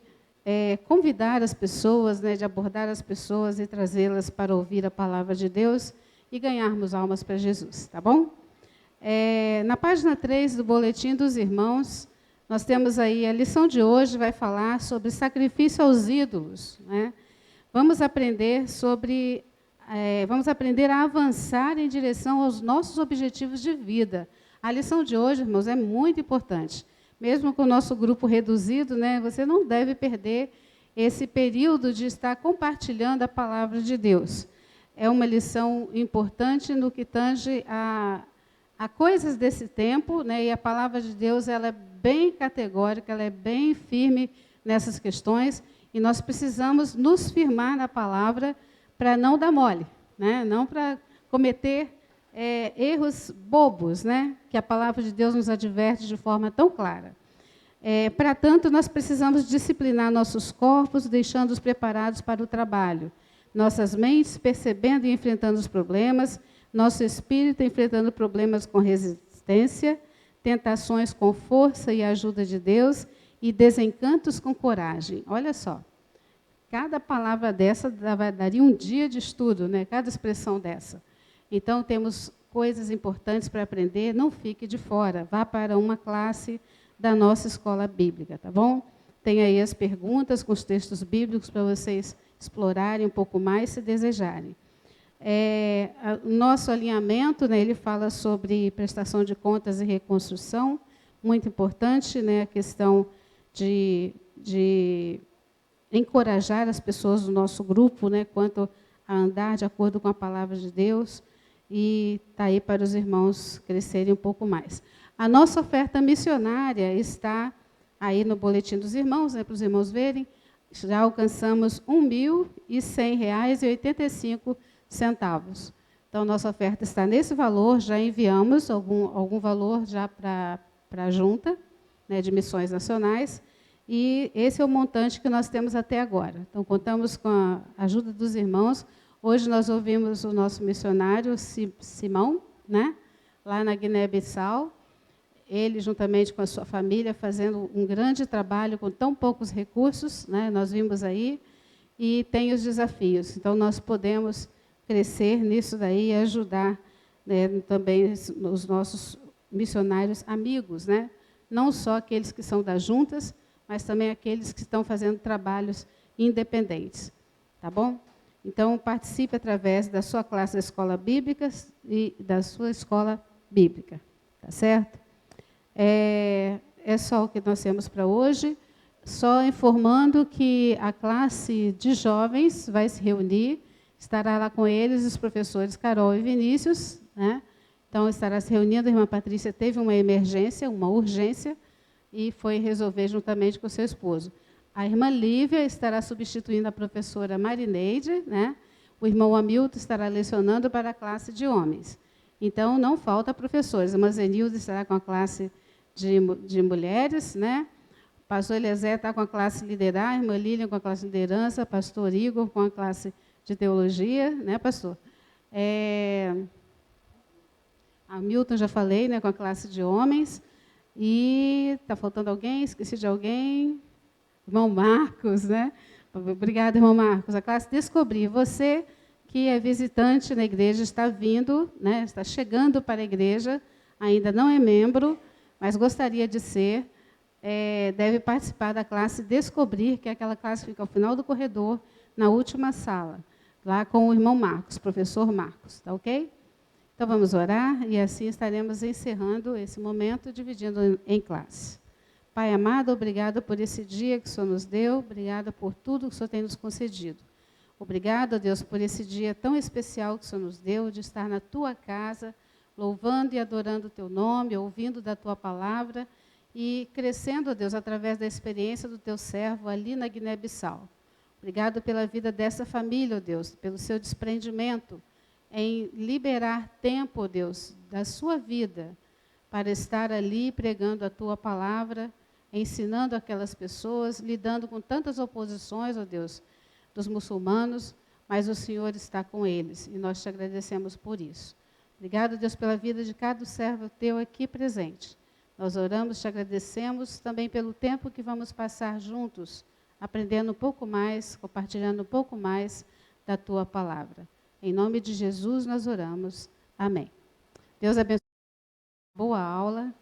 convidar as pessoas, né, de abordar as pessoas e trazê-las para ouvir a palavra de Deus e ganharmos almas para Jesus, tá bom? Na página 3 do Boletim dos Irmãos, nós temos aí a lição de hoje, vai falar sobre sacrifício aos ídolos, né? Vamos aprender a avançar em direção aos nossos objetivos de vida. A lição de hoje, irmãos, é muito importante. Mesmo com o nosso grupo reduzido, né, você não deve perder esse período de estar compartilhando a palavra de Deus. É uma lição importante no que tange a coisas desse tempo, né, e a palavra de Deus ela é bem categórica, ela é bem firme nessas questões, e nós precisamos nos firmar na palavra para não dar mole, né, não para cometer erros bobos, né, que a palavra de Deus nos adverte de forma tão clara. Para tanto, nós precisamos disciplinar nossos corpos, deixando-os preparados para o trabalho. Nossas mentes percebendo e enfrentando os problemas, nosso espírito enfrentando problemas com resistência, tentações com força e ajuda de Deus e desencantos com coragem. Olha só, cada palavra dessa daria um dia de estudo, né, cada expressão dessa. Então, temos coisas importantes para aprender, não fique de fora, vá para uma classe da nossa escola bíblica, tá bom? Tem aí as perguntas com os textos bíblicos para vocês explorarem um pouco mais, se desejarem. O nosso alinhamento, né, ele fala sobre prestação de contas e reconstrução, muito importante, né, a questão de encorajar as pessoas do nosso grupo, né, quanto a andar de acordo com a palavra de Deus, e está aí para os irmãos crescerem um pouco mais. A nossa oferta missionária está aí no boletim dos irmãos, né, para os irmãos verem. Já alcançamos R$ 1.100,85. Então, nossa oferta está nesse valor, já enviamos algum valor já para a junta, né, de missões nacionais, e esse é o montante que nós temos até agora. Então, contamos com a ajuda dos irmãos. Hoje nós ouvimos o nosso missionário Simão, né, lá na Guiné-Bissau, ele, juntamente com a sua família, fazendo um grande trabalho com tão poucos recursos, né? Nós vimos aí, e tem os desafios. Então, nós podemos crescer nisso daí e ajudar, né, também os nossos missionários amigos, né? Não só aqueles que são das juntas, mas também aqueles que estão fazendo trabalhos independentes. Tá bom? Então, participe através da sua classe da escola bíblica e da sua escola bíblica. Tá certo? É só o que nós temos para hoje. Só informando que a classe de jovens vai se reunir, estará lá com eles os professores Carol e Vinícius, né? Então, estará se reunindo. A irmã Patrícia teve uma emergência, uma urgência, e foi resolver juntamente com o seu esposo. A irmã Lívia estará substituindo a professora Marineide, né? O irmão Hamilton estará lecionando para a classe de homens. Então, não falta professores. A irmã Zenilda estará com a classe de mulheres, né? O pastor Eliezer está com a classe liderar, a irmã Lília com a classe liderança, pastor Igor com a classe de teologia, né, pastor? A Milton, já falei, né, com a classe de homens. E está faltando alguém? Esqueci de alguém? Irmão Marcos, né? Obrigada, irmão Marcos. A classe Descobrir. Você que é visitante na igreja, está vindo, né, está chegando para a igreja, ainda não é membro, mas gostaria de ser, deve participar da classe Descobrir, que é aquela classe que fica ao final do corredor, na última sala, lá com o irmão Marcos, professor Marcos, tá ok? Então, vamos orar e assim estaremos encerrando esse momento, dividindo em classe. Pai amado, obrigado por esse dia que o Senhor nos deu, obrigado por tudo que o Senhor tem nos concedido. Obrigado, Deus, por esse dia tão especial que o Senhor nos deu, de estar na Tua casa, louvando e adorando o Teu nome, ouvindo da Tua palavra e crescendo, Deus, através da experiência do Teu servo ali na Guiné-Bissau. Obrigado pela vida dessa família, Deus, pelo seu desprendimento em liberar tempo, Deus, da sua vida para estar ali pregando a Tua palavra, ensinando aquelas pessoas, lidando com tantas oposições, ó Deus, dos muçulmanos, mas o Senhor está com eles, e nós te agradecemos por isso. Obrigado, Deus, pela vida de cada servo Teu aqui presente. Nós oramos, te agradecemos também pelo tempo que vamos passar juntos, aprendendo um pouco mais, compartilhando um pouco mais da Tua palavra. Em nome de Jesus nós oramos. Amém. Deus abençoe. Boa aula.